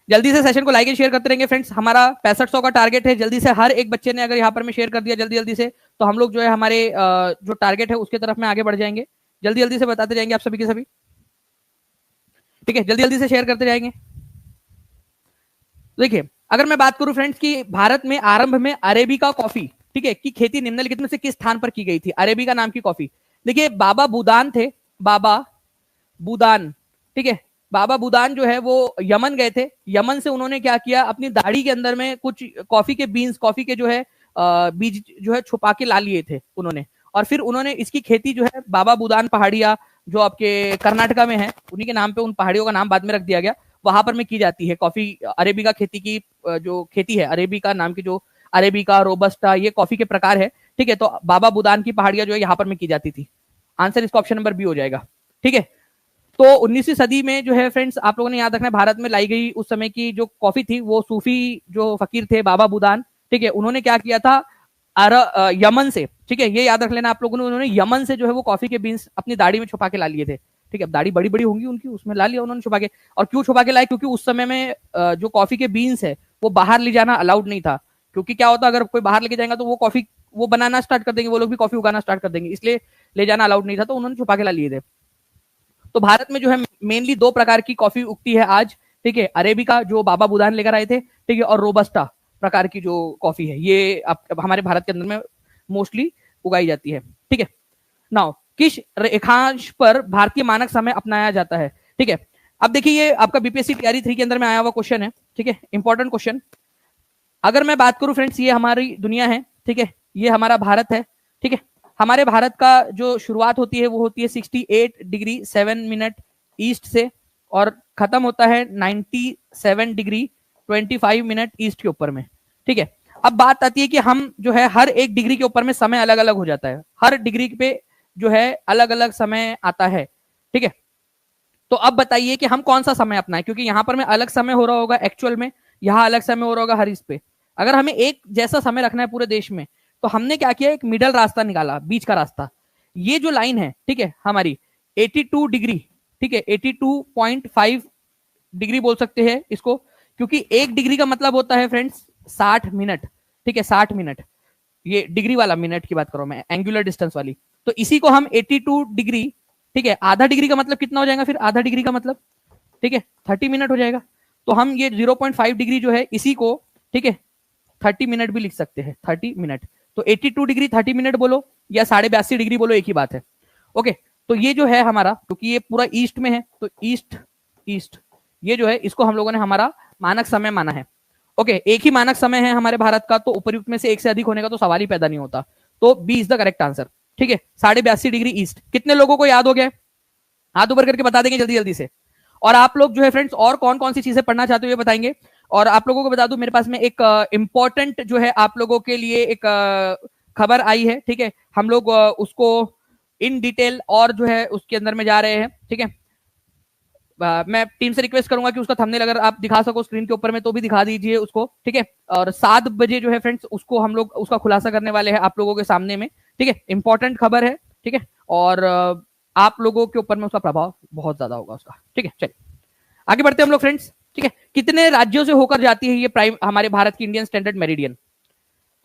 जल्दी से सेशन को लाइक एंड शेयर करते रहेंगे फ्रेंड्स, हमारा 6500 का टारगेट है। जल्दी से हर एक बच्चे ने अगर यहाँ पर में शेयर कर दिया जल्दी जल्दी से, तो हम लोग जो है हमारे जो टारगेट है उसके तरफ में आगे बढ़ जाएंगे। जल्दी जल्दी से बताते जाएंगे आप सभी के सभी। ठीक है, जल्दी जल्दी से शेयर करते जाएंगे। देखिए अगर मैं बात करूं फ्रेंड्स कि भारत में आरंभ में अरेबिका कॉफी, ठीक है, की खेती निम्नलिखित में से किस स्थान पर की गई थी, अरेबिका नाम की कॉफी। देखिए बाबा बुदान थे, बाबा बुदान, ठीक है, बाबा बुदान जो है वो यमन गए थे, यमन से उन्होंने क्या किया, अपनी दाढ़ी के अंदर में कुछ कॉफी के बीन्स, कॉफी के जो है बीज जो है छुपा के ला लिए थे उन्होंने, और फिर उन्होंने इसकी खेती जो है बाबा बुदान पहाड़िया जो आपके कर्नाटका में है, उन्हीं के नाम पे उन पहाड़ियों का नाम बाद में रख दिया गया, वहां पर में की जाती है कॉफी अरेबिका खेती की जो खेती है, अरेबिका नाम की जो अरेबिका, रोबस्टा, ये कॉफी के प्रकार है। ठीक है, तो बाबा बुदान की पहाड़ियां जो है यहाँ पर में की जाती थी। आंसर इसका ऑप्शन नंबर बी हो जाएगा। ठीक है, तो 19वीं सदी में जो है फ्रेंड्स आप लोगों ने याद रखना है, भारत में लाई गई उस समय की जो कॉफी थी वो सूफी जो फकीर थे बाबा बुदान, ठीक है, उन्होंने क्या किया था, यमन से, ठीक है, ये याद रख लेना आप लोगों ने, उन्होंने यमन से जो है वो कॉफी के बीन्स अपनी दाढ़ी में छुपा के ला लिए थे। ठीक है, दाढ़ी बड़ी बड़ी होंगी उनकी, उसमें ला लिया उन्होंने छुपा के। और क्यों छुपा के लाए, क्योंकि उस समय में जो कॉफी के बीन्स है वो बाहर ले जाना अलाउड नहीं था, क्योंकि क्या होता अगर कोई बाहर लेके जाएगा तो वो कॉफी वो बनाना स्टार्ट कर देंगे, वो लोग भी कॉफी उगाना स्टार्ट कर देंगे, इसलिए ले जाना अलाउड नहीं था, तो उन्होंने छुपा के ला लिए थे। तो भारत में जो है मेनली दो प्रकार की कॉफी उगती है आज। ठीक है, अरेबिका जो बाबा बुदान लेकर आए थे, ठीक है, और रोबस्टा प्रकार की जो कॉफी है ये हमारे भारत के अंदर में मोस्टली उगाई जाती है। ठीक है, नाउ किस रेखांश पर भारतीय मानक समय अपनाया जाता है। ठीक है, अब देखिए ये आपका बीपीएससी तैयारी 3 के अंदर में आया हुआ क्वेश्चन है। ठीक है, इंपॉर्टेंट क्वेश्चन। अगर मैं बात करूं फ्रेंड्स, ये हमारी दुनिया है, ठीक है, ये हमारा भारत है। ठीक है, हमारे भारत का जो शुरुआत होती है वो होती है 68 डिग्री 7 मिनट ईस्ट से, और खत्म होता है 97 डिग्री 25 मिनट ईस्ट के ऊपर में। ठीक है, अब बात आती है कि हम जो है हर एक डिग्री के ऊपर में समय अलग अलग हो जाता है, हर डिग्री पे जो है अलग अलग समय आता है। ठीक है, तो अब बताइए कि हम कौन सा समय अपनाएं, क्योंकि यहां पर में अलग समय हो रहा होगा एक्चुअल में, यहां अलग समय हो रहा होगा हर इस पे। अगर हमें एक जैसा समय रखना है पूरे देश में, तो हमने क्या किया, एक मिडल रास्ता निकाला, बीच का रास्ता। ये जो लाइन है, ठीक है, हमारी 82 डिग्री, ठीक है, 82.5 डिग्री बोल सकते हैं इसको, क्योंकि एक डिग्री का मतलब होता है फ्रेंड्स 60 मिनट। ठीक है, 60 मिनट, ये डिग्री वाला मिनट की बात करो मैं, एंगुलर डिस्टेंस वाली। तो इसी को हम 82 डिग्री, ठीक है, आधा डिग्री का मतलब कितना हो जाएगा फिर, आधा डिग्री का मतलब, ठीक है, 30 मिनट हो जाएगा। तो हम ये 0.5 डिग्री जो है इसी को, ठीक है, 30 मिनट भी लिख सकते हैं, 30 मिनट। तो 82 डिग्री 30 मिनट बोलो या 82.5 डिग्री बोलो, एक ही बात है। ओके, तो ये जो है हमारा, क्योंकि ये पूरा ईस्ट में है, तो ईस्ट ईस्ट ये जो है इसको हम लोगों ने हमारा मानक समय माना है। ओके, एक ही मानक समय है हमारे भारत का, तो उपयुक्त में से एक से अधिक होने का तो सवाल ही पैदा नहीं होता। तो B is the correct answer. ठीक है, 82.5 डिग्री ईस्ट। कितने लोगों को याद हो गया, हाथ ऊपर करके बता देंगे जल्दी जल्दी से। और आप लोग जो है फ्रेंड्स और कौन कौन सी चीजें पढ़ना चाहते हो ये बताएंगे। और आप लोगों को बता दूं, मेरे पास में एक इंपॉर्टेंट जो है आप लोगों के लिए एक खबर आई है। ठीक है, हम लोग उसको इन डिटेल और जो है उसके अंदर में जा रहे हैं। ठीक है, मैं टीम से रिक्वेस्ट करूंगा कि उसका थंबनेल अगर आप दिखा सको स्क्रीन के ऊपर में तो भी दिखा दीजिए उसको। ठीक है, और 7 बजे जो है फ्रेंड्स उसको हम लोग उसका खुलासा करने वाले हैं आप लोगों के सामने में। ठीक है, इंपॉर्टेंट खबर है। ठीक है, और आप लोगों के ऊपर में उसका प्रभाव बहुत ज्यादा होगा उसका। ठीक है, चलिए आगे बढ़ते हैं हम लोग फ्रेंड्स। ठीक है, कितने राज्यों से होकर जाती है ये प्राइम हमारे भारत की इंडियन स्टैंडर्ड मेरिडियन।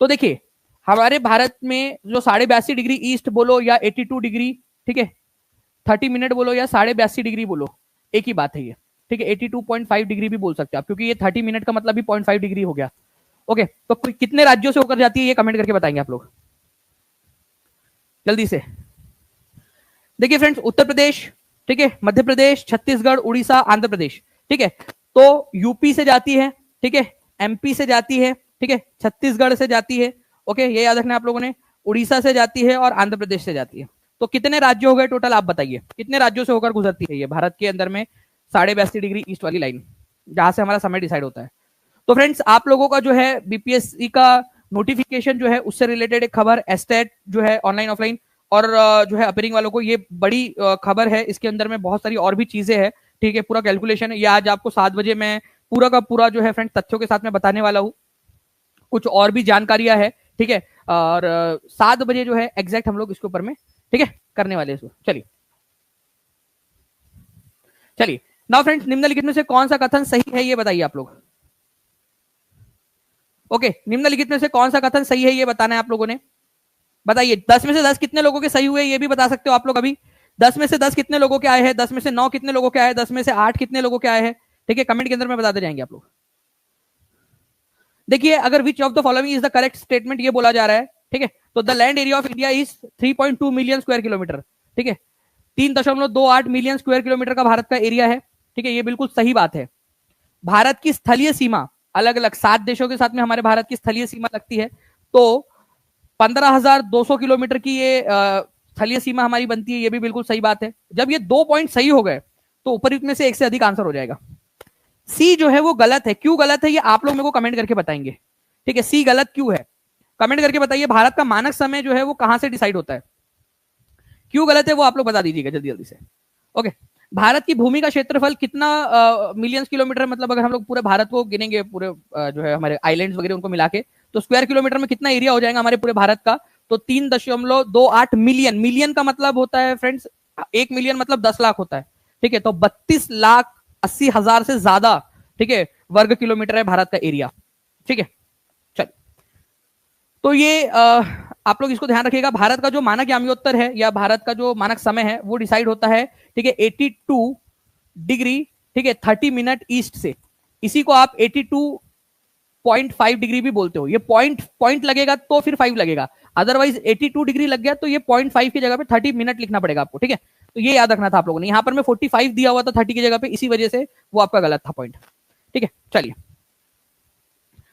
तो देखिए हमारे भारत में जो 82.5 डिग्री ईस्ट बोलो या 82 डिग्री, ठीक है, 30 मिनट बोलो या 82.5 डिग्री बोलो, एक ही बात है ये। ठीक है, 82.5 डिग्री भी बोल सकते हो आप, क्योंकि ये 30 मिनट का मतलब भी 0.5 डिग्री हो गया। ओके, तो कितने राज्यों से होकर जाती है ये कमेंट करके बताएंगे आप लोग जल्दी से। देखिए फ्रेंड्स, उत्तर प्रदेश, ठीक है, मध्य प्रदेश, छत्तीसगढ़, उड़ीसा, आंध्र प्रदेश। ठीक है, तो यूपी से जाती है, ठीक है, एमपी से जाती है, ठीक है, छत्तीसगढ़ से जाती है। ओके, ये याद रखना आप लोगों ने, उड़ीसा से जाती है और आंध्र प्रदेश से जाती है। तो कितने राज्य हो गए टोटल, आप बताइए कितने राज्यों से होकर गुजरती है ये भारत के अंदर में 82.5 डिग्री ईस्ट वाली लाइन, जहां से हमारा समय डिसाइड होता है। तो फ्रेंड्स आप लोगों का जो है बीपीएससी का नोटिफिकेशन जो है उससे रिलेटेड एक खबर, एस्टेट जो है ऑनलाइन ऑफलाइन और जो है अपीयरिंग वालों को, ये बड़ी खबर है। इसके अंदर में बहुत सारी और भी चीजें हैं। ठीक है, पूरा कैलकुलेशन है ये, आज आपको 7 बजे मैं पूरा का पूरा जो है फ्रेंड्स तथ्यों के साथ में बताने वाला हूँ। कुछ और भी जानकारियां है, ठीक है, और 7 बजे जो है एग्जैक्ट हम लोग इसके ऊपर में, ठीक है, करने वाले इसको। चलिए चलिए, नाउ फ्रेंड्स निम्नलिखित में से कौन सा कथन सही है ये बताइए आप लोग। ओके, निम्नलिखित में से कौन सा कथन सही है ये बताना है आप लोगों ने। बताइए 10 में से 10 कितने लोगों के सही हुए ये भी बता सकते हो आप लोग अभी। 10 में से 10 कितने लोगों के आए हैं, 10 में से 9 कितने लोगों के आए हैं, 10 में से 8 कितने लोगों के आए हैं। ठीक है, कमेंट के अंदर में बताते जाएंगे आप लोग। देखिए अगर which of the following is the correct statement ये बोला जा रहा है, ठीक है, तो the land area of India is 3.2 million square kilometre. ठीक है, 3.28 मिलियन स्क्वायर किलोमीटर का भारत का एरिया है। ठीक है, ये बिल्कुल सही बात है। भारत की स्थलीय सीमा अलग अलग 7 देशों के साथ में हमारे भारत की स्थलीय सीमा लगती है, तो 15,200 किलोमीटर की ये स्थलीय सीमा हमारी बनती है, ये भी बिल्कुल सही बात है। जब ये 2 पॉइंट सही हो गए तो उपयुक्त में से एक से अधिक आंसर हो जाएगा। सी जो है वो गलत है। क्यों गलत है ये आप लोग मेरे को कमेंट करके बताएंगे। ठीक है, सी गलत क्यों है? कमेंट करके बताइए। भारत का मानक समय जो है वो कहां से डिसाइड होता है, क्यों गलत है वो आप लोग बता दीजिएगा जल्दी जल्दी से। ओके, भारत की भूमि का क्षेत्रफल कितना मिलियन किलोमीटर, मतलब अगर हम लोग पूरे भारत को गिनेंगे, पूरे जो है हमारे आइलैंड्स वगैरह उनको मिला के, तो स्क्वायर किलोमीटर में कितना एरिया हो जाएगा हमारे पूरे भारत का? तो 3.28 मिलियन। मिलियन का मतलब होता है फ्रेंड्स, 1 मिलियन मतलब 10 लाख होता है। ठीक है, तो 32,80,000 से ज्यादा, ठीक है, वर्ग किलोमीटर है भारत का एरिया। ठीक है, चलिए, तो ये आप लोग इसको ध्यान रखिएगा। भारत का जो मानक याम्योत्तर है या भारत का जो मानक समय है वो डिसाइड होता है, ठीक है, 82 डिग्री, ठीक है, 30 मिनट ईस्ट से। इसी को आप 82.5 डिग्री भी बोलते हो। ये पॉइंट लगेगा तो फिर 5 लगेगा, अदरवाइज 82 डिग्री लग गया तो ये 0.5 की जगह पे 30 मिनट लिखना पड़ेगा आपको। ठीक है, तो ये याद रखना था आप लोगों ने। यहां पर मैं 45 दिया हुआ था 30 की जगह पे, इसी वजह से वो आपका गलत था पॉइंट। ठीक है, चलिए,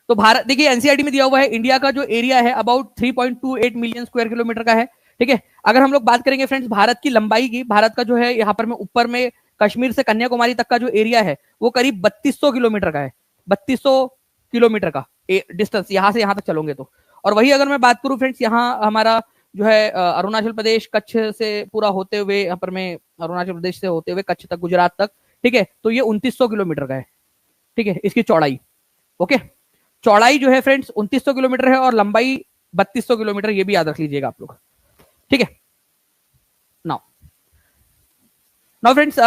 तो भारत देखिए एनसीईआरटी में दिया हुआ है, इंडिया का जो एरिया है अबाउट 3.28 मिलियन स्क्वायर किलोमीटर का है। ठीक है, अगर हम लोग बात करेंगे फ्रेंड्स भारत की लंबाई की, भारत का जो है यहाँ पर में ऊपर में कश्मीर से कन्याकुमारी तक का जो एरिया है वो करीब 3200 किलोमीटर का है। 3200 किलोमीटर का डिस्टेंस यहां से यहां तक चलोगे तो। और वही अगर मैं बात करूं फ्रेंड्स, यहाँ हमारा जो है अरुणाचल प्रदेश कच्छ से पूरा होते हुए, यहाँ पर में अरुणाचल प्रदेश से होते हुए कच्छ तक, गुजरात तक, ठीक है, तो ये 2900 किलोमीटर का है। ठीक है, इसकी चौड़ाई। ओके, चौड़ाई जो है फ्रेंड्स 2900 किलोमीटर है और लंबाई 3200 किलोमीटर, ये भी याद रख लीजिएगा आप लोग। ठीक है, नाउ नाउ फ्रेंड्स,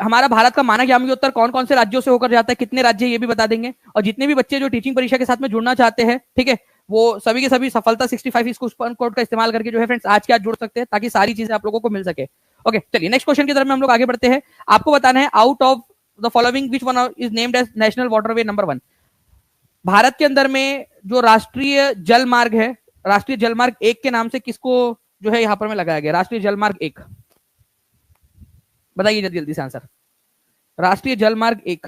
हमारा भारत का मानक याम्योत्तर कौन कौन से राज्यों से होकर जाता है, कितने राज्य, ये भी बता देंगे। और जितने भी बच्चे जो टीचिंग परीक्षा के साथ में जुड़ना चाहते हैं, ठीक है, वो सभी के सभी सफलता 65 इस कूपन कोड का इस्तेमाल करके जो है फ्रेंड्स आज के आज जुड़ सकते हैं, ताकि सारी चीजें आप लोगों को मिल सके। ओके, चलिए नेक्स्ट क्वेश्चन की तरफ में हम लोग आगे बढ़ते हैं। आपको बताना है, out of the following which one is named as national waterway number 1। Bharat के अंदर में जो राष्ट्रीय जल मार्ग है, राष्ट्रीय जल मार्ग 1 के नाम से किसको जो है यहां पर में लगाया गया? राष्ट्रीय जल मार्ग 1, बताइए जल्दी जल्दी से आंसर। राष्ट्रीय जल मार्ग 1,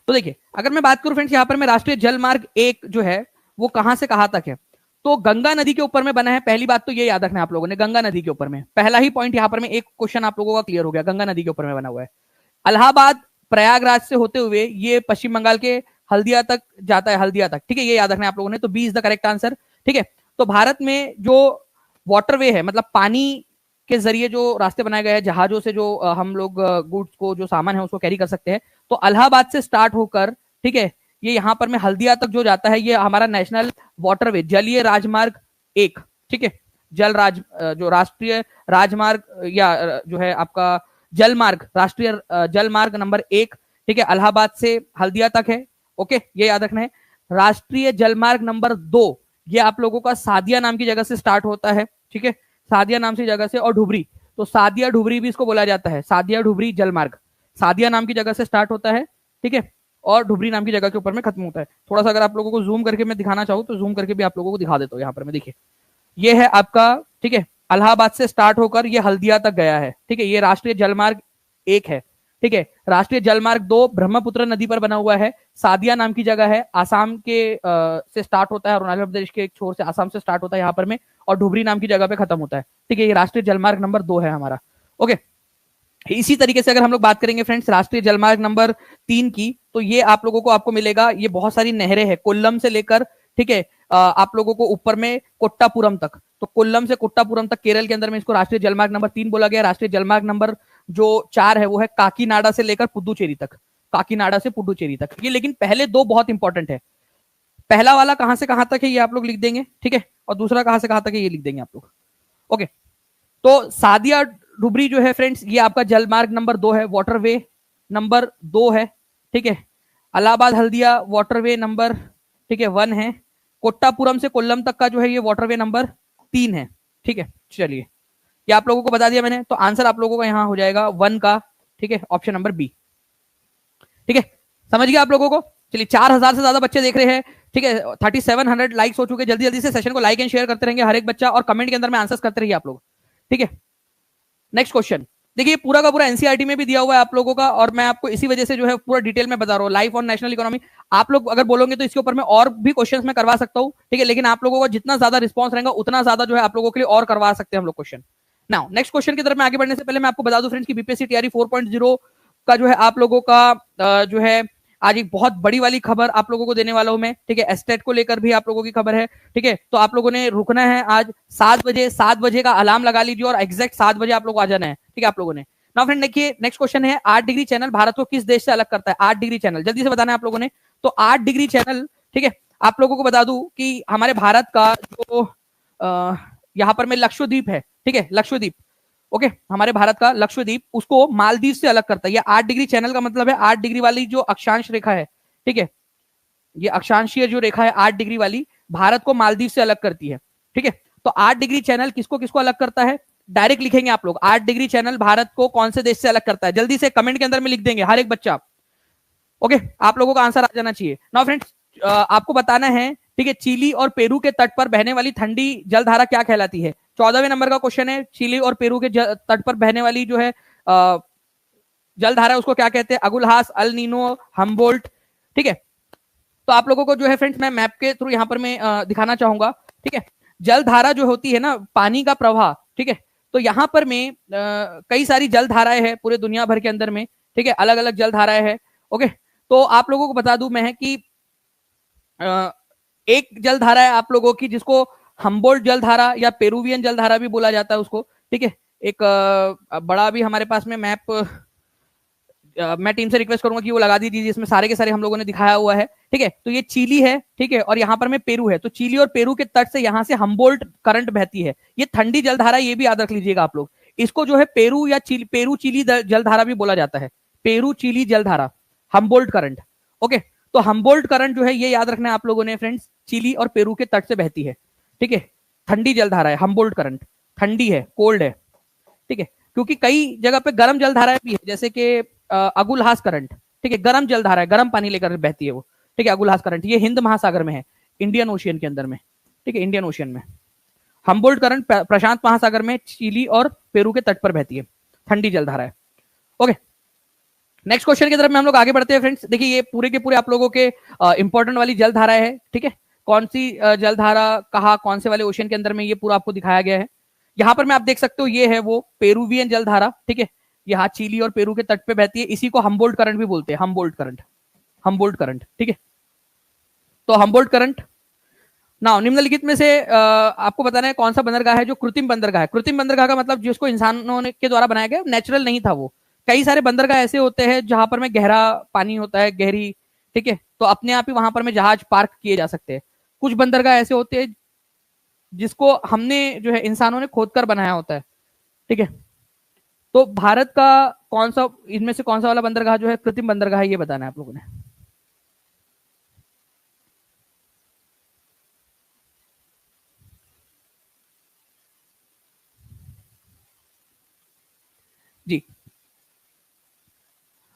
तो देखिए अगर मैं बात करूं फ्रेंड्स, यहां पर मैं राष्ट्रीय जल मार्ग 1 जो है वो कहां से कहां तक है, तो गंगा नदी के ऊपर में बना है। पहली बात तो ये याद रखना है आप लोगों ने, गंगा नदी के ऊपर में। पहला ही पॉइंट यहां पर में एक क्वेश्चन आप लोगों का क्लियर हो गया, गंगा नदी के ऊपर में बना हुआ है। इलाहाबाद प्रयागराज से होते हुए ये पश्चिम बंगाल के हल्दिया तक जाता है, हल्दिया तक। ठीक है, ये याद रखना है आप लोगों ने, तो B is the correct answer. ठीक है, तो भारत में जो वाटरवे है, मतलब पानी के जरिए जो रास्ते बनाए गए हैं, जहाजों से जो हम लोग गुड्स को, जो सामान है उसको कैरी कर सकते हैं, तो इलाहाबाद से स्टार्ट होकर, ठीक है, ये यहां पर में हल्दिया तक जो जाता है, ये हमारा नेशनल वाटरवे, जलीय राजमार्ग 1। ठीक है, जल राज जो राष्ट्रीय राजमार्ग या जो है आपका जल मार्ग, राष्ट्रीय जल मार्ग नंबर 1, ठीक है, इलाहाबाद से हल्दिया तक है। ओके, ये याद रखना है। राष्ट्रीय जल मार्ग नंबर 2, ये आप लोगों का सादिया नाम की जगह से स्टार्ट होता है। ठीक है, सादिया नाम की जगह से, और ढुबरी, तो सादिया ढुबरी भी इसको बोला जाता है, सादिया ढुबरी जल मार्ग। सादिया नाम की जगह से स्टार्ट होता है, ठीक है, और ढुबरी नाम की जगह के ऊपर में खत्म होता है। थोड़ा सा अगर आप लोगों को जूम करके मैं दिखाना चाहूँ तो जूम करके भी आप लोगों को दिखा देता हूँ। यहाँ पर मैं देखिए, ये है आपका, ठीक है, इलाहाबाद से स्टार्ट होकर ये हल्दिया तक गया है। ठीक है, ये राष्ट्रीय जलमार्ग 1 है। ठीक है, राष्ट्रीय जलमार्ग 2 ब्रह्मपुत्र नदी पर बना हुआ है, सादिया नाम की जगह है, आसाम के से स्टार्ट होता है, अरुणाचल प्रदेश के एक छोर से आसाम से स्टार्ट होता है यहाँ पर में, और ढुबरी नाम की जगह पे खत्म होता है। ठीक है, ये राष्ट्रीय जलमार्ग नंबर 2 है हमारा। ओके, इसी तरीके से अगर हम लोग बात करेंगे फ्रेंड्स राष्ट्रीय जलमार्ग नंबर 3 की, तो ये आप लोगों को आपको मिलेगा, ये बहुत सारी नहरें हैं, कोल्लम से लेकर, ठीक है, आप लोगों को ऊपर में कोट्टापुरम तक, तो कोल्लम से कोट्टापुरम तक केरल के अंदर में इसको राष्ट्रीय जलमार्ग नंबर 3 बोला गया। राष्ट्रीय जलमार्ग नंबर जो 4 है वो है काकीनाडा से लेकर पुदुचेरी तक, काकीनाडा से पुदुचेरी तक। ये लेकिन पहले दो बहुत इंपॉर्टेंट है। पहला वाला कहां से कहां तक है ये आप लोग लिख देंगे, ठीक है, और दूसरा कहां से कहां तक है ये लिख देंगे आप लोग। ओके, तो सादिया ढुबरी जो है फ्रेंड्स, ये आपका जलमार्ग नंबर 2 है, वाटरवे नंबर 2 है। ठीक है, इलाहाबाद हल्दिया वाटरवे नंबर, ठीक है, 1 है। कोट्टापुरम से कोल्लम तक का जो है ये वाटरवे नंबर 3 है। ठीक है, चलिए ये आप लोगों को बता दिया मैंने, तो आंसर आप लोगों का यहां हो जाएगा 1 का, ठीक है, ऑप्शन नंबर बी। ठीक है, समझ गया आप लोगों को। चलिए 4000 से ज्यादा बच्चे देख रहे हैं, ठीक है, 3700 लाइक्स हो चुके हैं। जल्दी जल्दी से सेशन को लाइक एंड शेयर करते रहेंगे हर एक बच्चा, और कमेंट के अंदर में आंसर्स करते रहिए आप लोग। ठीक है, नेक्स्ट क्वेश्चन देखिए, पूरा का पूरा एनसीईआरटी में भी दिया हुआ है आप लोगों का, और मैं आपको इसी वजह से जो है पूरा डिटेल में बता रहा हूँ। लाइफ ऑन नेशनल इकोनॉमी, आप लोग अगर बोलोगे तो इसके ऊपर मैं और भी क्वेश्चंस में करवा सकता हूँ, ठीक है, लेकिन आप लोगों का जितना ज्यादा रिस्पॉन्स रहेगा उतना ज्यादा जो है आप लोगों के लिए और करवा सकते हैं हम लोग क्वेश्चन। नाउ नेक्स्ट क्वेश्चन की तरफ में आगे बढ़ने से पहले मैं आपको बता दूं फ्रेंड्स कि बीपीएससी टीआरई 4.0 का जो है आप लोगों का जो है आज एक बहुत बड़ी वाली खबर आप लोगों को देने वाला हूं मैं, ठीक है। एस्टेट को लेकर भी आप लोगों की खबर है, ठीक है। तो आप लोगों ने रुकना है आज 7 बजे, 7 बजे का अलार्म लगा लीजिए और एग्जैक्ट 7 बजे आप लोग आ जाना है, ठीक है आप लोगों ने। नाउ फ्रेंड देखिए नेक्स्ट क्वेश्चन है, 8 डिग्री चैनल भारत को किस देश से अलग करता है? 8 डिग्री चैनल जल्दी से बताना है आप लोगों ने। तो 8 डिग्री चैनल, ठीक है, आप लोगों को बता दूं कि हमारे भारत का जो यहां पर में लक्षद्वीप है, ठीक है, लक्षद्वीप, ओके, हमारे भारत का लक्षद्वीप उसको मालदीव से अलग करता है। ये 8 डिग्री चैनल का मतलब है 8 डिग्री वाली जो अक्षांश रेखा है, ठीक है, ये अक्षांशीय जो रेखा है 8 डिग्री वाली भारत को मालदीव से अलग करती है, ठीक है। तो 8 डिग्री चैनल किसको किसको अलग करता है? डायरेक्ट लिखेंगे आप लोग, 8 डिग्री चैनल भारत को कौन से देश से अलग करता है? जल्दी से कमेंट के अंदर में लिख देंगे हर एक बच्चा, ओके। आप लोगों का आंसर आ जाना चाहिए। नाउ फ्रेंड्स आपको बताना है, ठीक है, चिली और पेरू के तट पर बहने वाली ठंडी जलधारा क्या कहलाती है? 14वें नंबर का क्वेश्चन है, चिली और पेरू के तट पर बहने वाली जो है जलधारा उसको क्या कहते हैं? अगुलहास, अल नीनो, हम्बोल्ट, ठीक है। तो आप लोगों को जो है फ्रेंड्स मैं मैप के थ्रू यहाँ पर मैं दिखाना चाहूंगा, ठीक है। जलधारा जो होती है ना, पानी का प्रवाह, ठीक है, तो यहाँ पर में कई सारी जलधाराएं हैं पूरे दुनिया भर के अंदर में, ठीक है, अलग अलग जलधाराएं हैं, ओके। तो आप लोगों को बता दूं मैं कि एक जलधारा है आप लोगों की जिसको हम्बोल्ट जलधारा या पेरुवियन जलधारा भी बोला जाता है उसको, ठीक है। एक बड़ा भी हमारे पास में मैप मैं टीम से रिक्वेस्ट करूंगा कि वो लगा दीजिए जिसमें सारे के सारे हम लोगों ने दिखाया हुआ है, ठीक है। तो ये चिली है, ठीक है, और यहाँ पर में पेरू है। तो चिली और पेरू के तट से यहाँ से हम्बोल्ट करंट बहती है, ये ठंडी जलधारा, ये भी याद रख लीजिएगा आप लोग। इसको जो है पेरू या पेरू चिली जलधारा भी बोला जाता है, पेरू चिली जलधारा, हम्बोल्ट करंट, ओके। तो हम्बोल्ट करंट जो है ये याद रखना है आप लोगों ने फ्रेंड्स, चिली और पेरू के तट से बहती है, ठीक है, ठंडी जलधारा है हम्बोल्ट करंट, ठंडी है, कोल्ड है, ठीक है। क्योंकि कई जगह पे गर्म जलधाराएं भी है, जैसे कि अगुलहास करंट, ठीक है, गर्म जलधारा है, गर्म पानी लेकर बहती है वो, ठीक है, अगुलहास करंट, ये हिंद महासागर में है, इंडियन ओशियन के अंदर में, ठीक है, इंडियन ओशियन में। हम्बोल्ट करंट प्रशांत महासागर में चिली और पेरू के तट पर बहती है, ठंडी जलधारा है, ओके। नेक्स्ट क्वेश्चन की तरफ में हम लोग आगे बढ़ते हैं फ्रेंड्स। देखिए ये पूरे के पूरे आप लोगों के इंपॉर्टेंट वाली जलधारा है, ठीक है, कौन सी जलधारा कहा, कौन से वाले ओशन के अंदर में, ये पूरा आपको दिखाया गया है। यहाँ पर मैं आप देख सकते हो ये है वो पेरुवियन जलधारा, ठीक है, यहाँ चिली और पेरू के तट पे बहती है, इसी को हम्बोल्ट करंट भी बोलते हैं, हम्बोल्ट करंट, हम्बोल्ट करंट, ठीक है। तो हम्बोल्ट करंट ना निम्नलिखित में से आपको बताना है कौन सा बंदरगाह है जो कृत्रिम बंदरगाह है। कृत्रिम बंदरगाह का मतलब जिसको इंसानों के द्वारा बनाया गया, नेचुरल नहीं था वो। कई सारे बंदरगाह ऐसे होते हैं जहां पर में गहरा पानी होता है, गहरी, ठीक है, तो अपने आप ही वहां पर में जहाज पार्क किए जा सकते हैं। कुछ बंदरगाह ऐसे होते हैं जिसको हमने जो है इंसानों ने खोद कर बनाया होता है, ठीक है। तो भारत का कौन सा, इनमें से कौन सा वाला बंदरगाह जो है कृत्रिम बंदरगाह है, ये बताना है आप लोगों ने। जी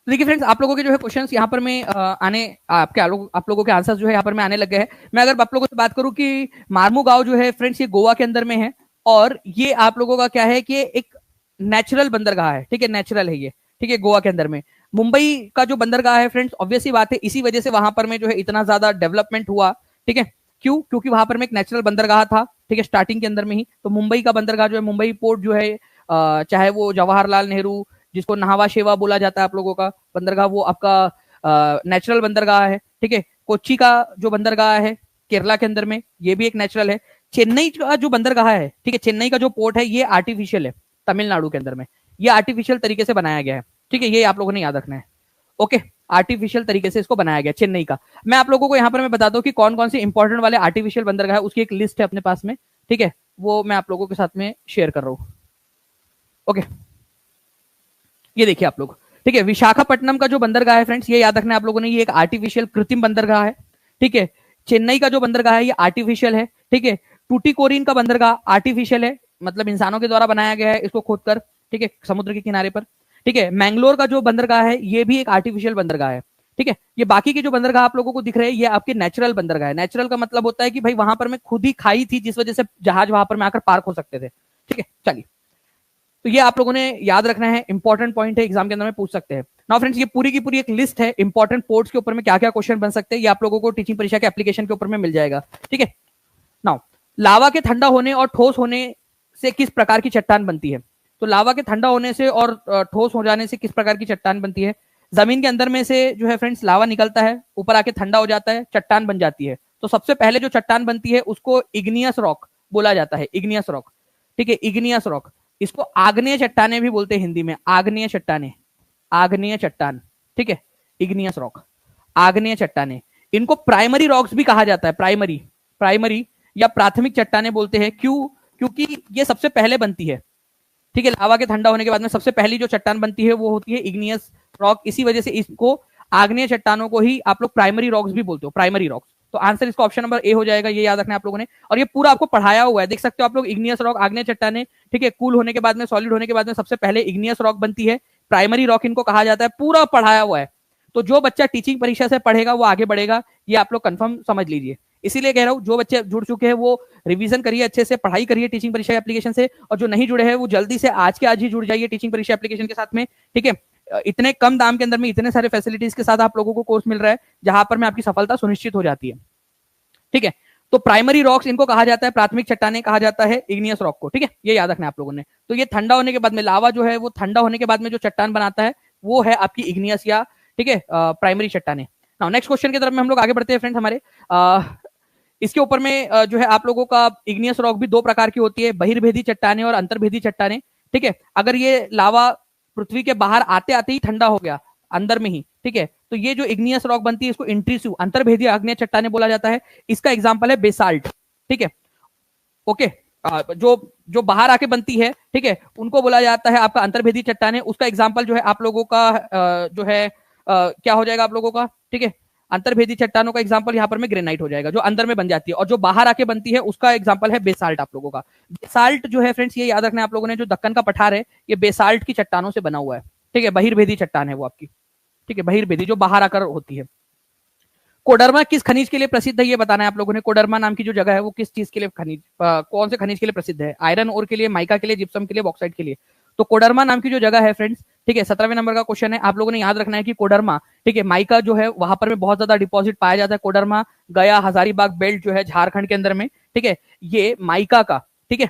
देखिए फ्रेंड्स, आप लोगों के जो है क्वेश्चंस यहाँ पर में आने आपके आप लोगों के आंसर्स जो है यहाँ पर में आने लग गए हैं। मैं अगर आप लोगों से बात करूं कि मारमू गांव जो है फ्रेंड्स ये गोवा के अंदर में है, और ये आप लोगों का क्या है कि एक नेचुरल बंदरगाह है, ठीक है, नेचुरल है ये, ठीक है, गोवा के अंदर में। मुंबई का जो बंदरगाह है फ्रेंड्स, ऑब्वियसली बात है, इसी वजह से वहां पर में जो है इतना ज्यादा डेवलपमेंट हुआ, ठीक है। क्यों? क्योंकि वहां पर में एक नेचुरल बंदरगाह था, ठीक है, स्टार्टिंग के अंदर में ही। तो मुंबई का बंदरगाह जो है, मुंबई पोर्ट जो है, चाहे वो जवाहरलाल नेहरू, जिसको नहावा शेवा बोला जाता है आप लोगों का बंदरगाह, वो आपका नेचुरल बंदरगाह है, ठीक है। कोच्चि का जो बंदरगाह है केरला के अंदर में, ये भी एक नेचुरल है। चेन्नई का जो बंदरगाह है, ठीक है, चेन्नई का जो पोर्ट है ये आर्टिफिशियल है, तमिलनाडु के अंदर में, ये आर्टिफिशियल तरीके से बनाया गया है, ठीक है, ये आप लोगों ने याद रखना है, ओके। आर्टिफिशियल तरीके से इसको बनाया गया चेन्नई का। मैं आप लोगों को यहाँ पर मैं बता दूं कि कौन कौन से इंपॉर्टेंट वाले आर्टिफिशियल बंदरगाह है, उसकी एक लिस्ट है अपने पास में, ठीक है, वो मैं आप लोगों के साथ में शेयर कर रहा हूँ, ओके। ये देखिए आप लोग, ठीक है, विशाखापट्टनम का जो बंदरगाह है फ्रेंड्स, ये याद रखना है आप लोगों ने, ये एक आर्टिफिशियल कृत्रिम बंदरगाह है, ठीक है। चेन्नई का जो बंदरगाह है ये आर्टिफिशियल है, ठीक है। टूटीकोरिन का बंदरगाह आर्टिफिशियल है, मतलब इंसानों के द्वारा बनाया गया है इसको खोदकर, ठीक है, समुद्र के किनारे पर, ठीक है। मैंगलोर का जो बंदरगाह है ये भी एक आर्टिफिशियल बंदरगाह है, ठीक है। ये बाकी के जो बंदरगाह आप लोगों को दिख रहे हैं ये आपके नेचुरल बंदरगाह है। नेचुरल का मतलब होता है कि भाई वहां पर में खुद ही खाई थी जिस वजह से जहाज वहां पर में आकर पार्क हो सकते थे, ठीक है। चलिए, तो ये आप लोगों ने याद रखना है, इंपॉर्टेंट पॉइंट है, एग्जाम के अंदर में पूछ सकते हैं। नाउ फ्रेंड्स, ये पूरी की पूरी एक लिस्ट है इंपॉर्टेंट पोर्ट्स के ऊपर में क्या क्या क्वेश्चन बन सकते हैं, ये आप लोगों को टीचिंग परीक्षा के एप्लीकेशन के ऊपर में मिल जाएगा, ठीक है। नाउ लावा के ठंडा होने और ठोस होने से किस प्रकार की चट्टान बनती है? तो लावा के ठंडा होने से और ठोस हो जाने से किस प्रकार की चट्टान बनती है? जमीन के अंदर में से जो है फ्रेंड्स लावा निकलता है, ऊपर आके ठंडा हो जाता है, चट्टान बन जाती है। तो सबसे पहले जो चट्टान बनती है उसको इग्नियस रॉक बोला जाता है, इग्नियस रॉक। ठीक है, इग्नियस रॉक। इसको आग्नेय चट्टाने भी बोलते हैं हिंदी में, आग्नेय चट्टाने, आग्नेय चट्टान। ठीक है, इग्नियस रॉक, आग्नेय चट्टाने। इनको प्राइमरी रॉक्स भी कहा जाता है, प्राइमरी, प्राइमरी या प्राथमिक चट्टाने बोलते हैं। क्यों? क्योंकि ये सबसे पहले बनती है। ठीक है, लावा के ठंडा होने के बाद में सबसे पहली जो चट्टान बनती है वो होती है इग्नियस रॉक। इसी वजह से इसको आग्नेय चट्टानों को ही आप लोग प्राइमरी रॉक्स भी बोलते हो, प्राइमरी रॉक्स। तो आंसर इसका ऑप्शन नंबर ए हो जाएगा, ये याद रखना आप लोगों ने। और ये पूरा आपको पढ़ाया हुआ है, देख सकते हो आप लोग, इग्नियस रॉक, आग्नेय चट्टाने। ठीक है, कूल होने के बाद में, सॉलिड होने के बाद में सबसे पहले इग्नियस रॉक बनती है, प्राइमरी रॉक इनको कहा जाता है, पूरा पढ़ाया हुआ है। तो जो बच्चा टीचिंग परीक्षा से पढ़ेगा वो आगे बढ़ेगा, ये आप लोग कंफर्म समझ लीजिए। इसीलिए कह रहा हूं, जो बच्चे जुड़ चुके हैं वो रिवीजन करिए, अच्छे से पढ़ाई करिए टीचिंग परीक्षा एप्लीकेशन से, और जो नहीं जुड़े हैं वो जल्दी से आज के आज ही जुड़ जाइए टीचिंग परीक्षा एप्लीकेशन के साथ में। ठीक है, इतने कम दाम के अंदर में इतने सारे फैसिलिटीज के साथ आप लोगों को कोर्स मिल रहा है, जहां पर में आपकी सफलता सुनिश्चित हो जाती है। ठीक है, तो प्राइमरी रॉक्स इनको कहा जाता है, प्राथमिक चट्टाने कहा जाता है इग्नियस रॉक को। ठीक है, ये याद रखना है आप लोगों ने। तो ये ठंडा होने के बाद में लावा जो है वो ठंडा होने के बाद में जो चट्टान बनाता है वो है आपकी इग्नियस या, ठीक है, प्राइमरी चट्टाने। नाउ नेक्स्ट क्वेश्चन की तरफ में हम लोग आगे बढ़ते हैं फ्रेंड्स हमारे। इसके ऊपर में जो है आप लोगों का इग्नियस रॉक भी दो प्रकार की होती है, बहिर्भेदी चट्टाने और अंतर्भेदी चट्टाने। ठीक है, अगर ये लावा पृथ्वी के बाहर आते आते ही ठंडा हो गया अंदर में ही, ठीक है, तो ये जो इग्नियस रॉक बनती है इसको इंट्रूसिव, अंतर्भेदी आग्नेय चट्टाने बोला जाता है। इसका एग्जांपल है बेसाल्ट। ठीक है, ओके, जो बाहर आके बनती है, ठीक है, उनको बोला जाता है आपका अंतर्भेदी चट्टाने। उसका एग्जांपल जो है आप लोगों का जो है क्या हो जाएगा आप लोगों का? ठीक है, अंतर्भेदी चट्टानों का एग्जांपल यहाँ पर में ग्रेनाइट हो जाएगा, जो अंदर में बन जाती है, और जो बाहर आके बनती है उसका एग्जांपल है बेसाल्ट आप लोगों का। बेसाल्ट जो है फ्रेंड्स, ये याद रखना है आप लोगों ने, जो दक्कन का पठार है ये बेसाल्ट की चट्टानों से बना हुआ है। ठीक है, बहिर्भेदी चट्टान है वो आपकी। ठीक है, बहिर्भेदी जो बाहर आकर होती है। कोडरमा किस खनिज के लिए प्रसिद्ध है ये बताना है आप लोगों ने। कोडरमा नाम की जो जगह है वो किस चीज के लिए खनिज, कौन से खनिज के लिए प्रसिद्ध है? आयरन ओर के लिए, माइका के लिए, जिप्सम के लिए, बॉक्साइट के लिए। तो कोडरमा नाम की जो जगह है फ्रेंड्स, ठीक है, 17वें नंबर का क्वेश्चन है, आप लोगों ने याद रखना है कि कोडरमा, ठीक है, माइका जो है वहां पर में बहुत ज्यादा डिपॉजिट पाया जाता है। कोडरमा, गया, हजारीबाग बेल्ट जो है झारखंड के अंदर में, ठीक है, ये माइका का, ठीक है,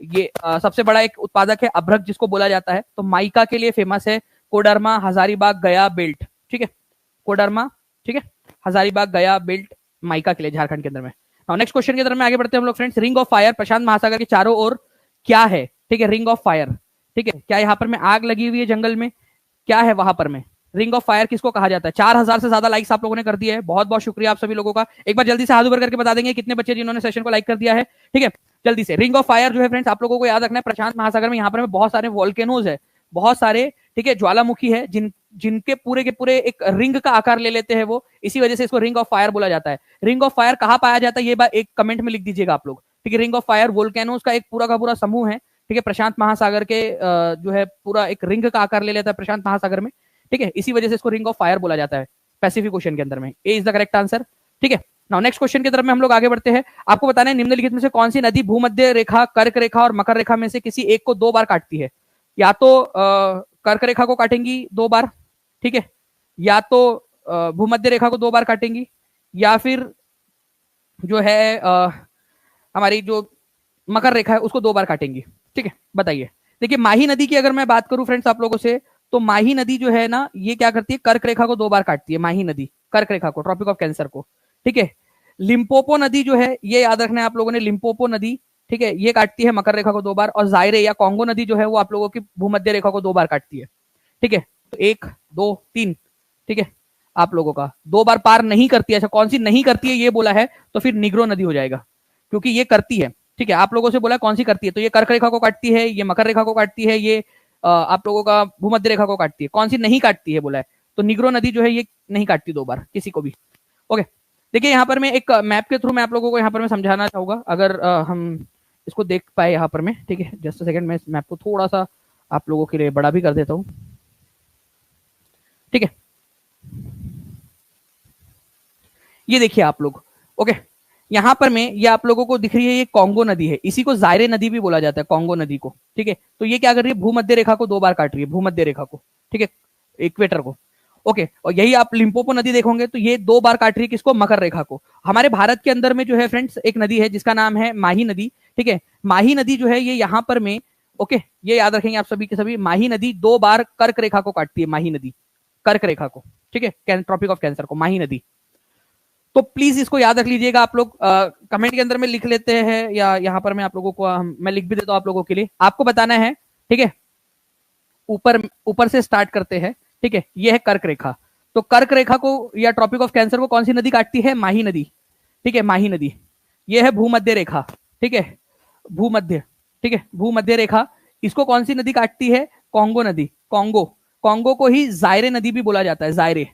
ये सबसे बड़ा एक उत्पादक है, अभ्रक जिसको बोला जाता है। तो माइका के लिए फेमस है कोडरमा, हजारीबाग, गया बेल्ट। ठीक है, कोडरमा, ठीक है, हजारीबाग, गया बेल्ट, माइका के लिए झारखंड के अंदर में। नेक्स्ट क्वेश्चन की तरफ में आगे बढ़ते हैं हम लोग फ्रेंड्स। रिंग ऑफ फायर प्रशांत महासागर के चारों ओर क्या है? ठीक है, रिंग ऑफ फायर, ठीक है, क्या यहाँ पर में आग लगी हुई है जंगल में? क्या है वहां पर में? रिंग ऑफ फायर किसको कहा जाता है? 4000 से ज्यादा लाइक्स आप लोगों ने कर दिया है, बहुत बहुत शुक्रिया आप सभी लोगों का। एक बार जल्दी से हाथ ऊपर करके बता देंगे कितने बच्चे जिन्होंने सेशन को लाइक कर दिया है। ठीक है, जल्दी से। रिंग ऑफ फायर जो है फ्रेंड्स आप लोगों को याद रखना है, प्रशांत महासागर में यहाँ पर बहुत सारे वॉल्केनोज है, बहुत सारे, ठीक है, ज्वालामुखी है, जिनके पूरे के पूरे एक रिंग का आकार ले लेते हैं वो, इसी वजह से इसको रिंग ऑफ फायर बोला जाता है। रिंग ऑफ फायर कहाँ पाया जाता है ये बात एक कमेंट में लिख दीजिएगा आप लोग। ठीक है, रिंग ऑफ फायर वोल्केनोज का एक पूरा का पूरा समूह है। ठीक है, प्रशांत महासागर के जो है पूरा एक रिंग का आकार ले लेता है प्रशांत महासागर में। ठीक है, इसी वजह से इसको रिंग ऑफ फायर बोला जाता है पैसिफिक ओशन के अंदर में। ए इज द करेक्ट आंसर। ठीक है, नाउ नेक्स्ट क्वेश्चन की तरफ में हम लोग आगे बढ़ते हैं। आपको बताना है निम्नलिखित में से कौन सी नदी भूमध्य रेखा, कर्क रेखा और मकर रेखा में से किसी एक को 2 बार काटती है? या तो कर्क रेखा को काटेंगी 2 बार, ठीक है, या तो भूमध्य रेखा को 2 बार काटेंगी, या फिर जो है हमारी जो मकर रेखा है उसको 2 बार काटेंगी। ठीक है, बताइए। देखिए, माही नदी की अगर मैं बात करूं फ्रेंड्स आप लोगों से, तो माही नदी जो है ना, ये क्या करती है, कर्क रेखा को 2 बार काटती है। माही नदी कर्क रेखा को, ट्रॉपिक ऑफ कैंसर को। ठीक है, लिम्पोपो नदी जो है, ये याद रखना है आप लोगों ने, लिम्पोपो नदी, ठीक है, ये काटती है मकर रेखा को 2 बार। और जायरे या कॉन्गो नदी जो है वो आप लोगों की भूमध्य रेखा को 2 बार काटती है। ठीक है, तो 1 2 3, ठीक है, आप लोगों का 2 बार पार नहीं करती है। अच्छा, कौन सी नहीं करती है ये बोला है, तो फिर निग्रो नदी हो जाएगा, क्योंकि ये करती है। ठीक है, आप लोगों से बोला कौन सी करती है, तो ये कर्क रेखा को काटती है, ये मकर रेखा को काटती है, ये आप लोगों का भूमध्य रेखा को काटती है। कौन सी नहीं काटती है बोला है, तो निग्रो नदी जो है ये नहीं काटती 2 बार किसी को भी। ओके, देखिए यहाँ पर मैं एक मैप के थ्रू मैं आप लोगों को यहाँ पर मैं समझाना चाहूंगा, अगर हम इसको देख पाए यहाँ पर में। ठीक है, जस्ट अ सेकंड, मैं इस मैप को थोड़ा सा आप लोगों के लिए बड़ा भी कर देता हूँ। ठीक है, ये देखिए आप लोग। ओके, यहां पर में ये आप लोगों को दिख रही है, ये कॉन्गो नदी है, इसी को जायरे नदी भी बोला जाता है, कॉन्गो नदी को। ठीक है, तो ये क्या कर रही है, भूमध्य रेखा को 2 बार काट रही है, भूमध्य रेखा को, ठीक है, इक्वेटर को। ओके, और यही आप लिम्पोपो नदी देखोगे तो ये 2 बार काट रही है किसको, मकर रेखा को। हमारे भारत के अंदर में जो है फ्रेंड्स एक नदी है जिसका नाम है माही नदी। ठीक है, माही नदी जो है ये यहाँ पर में ओके, ये याद रखेंगे आप सभी के सभी। माही नदी 2 बार कर्क रेखा को काटती है, माही नदी कर्क रेखा को, ठीक है, ट्रॉपिक ऑफ कैंसर को, माही नदी। तो प्लीज इसको याद रख लीजिएगा आप लोग। कमेंट के अंदर में लिख लेते हैं या यहाँ पर मैं आप लोगों को मैं लिख भी देता हूँ आप लोगों के लिए। आपको बताना है, ठीक है, ऊपर ऊपर से स्टार्ट करते हैं, ठीक है। ये है कर्क रेखा, तो कर्क रेखा को या ट्रॉपिक ऑफ कैंसर को कौन सी नदी काटती है? माही नदी, ठीक है, माही नदी। ये है भूमध्य रेखा, ठीक है, भूमध्य, ठीक है, भूमध्य रेखा। इसको कौन सी नदी काटती है? कॉन्गो नदी, कॉन्गो। कॉन्गो को ही जायरे नदी भी बोला जाता है, जायरे,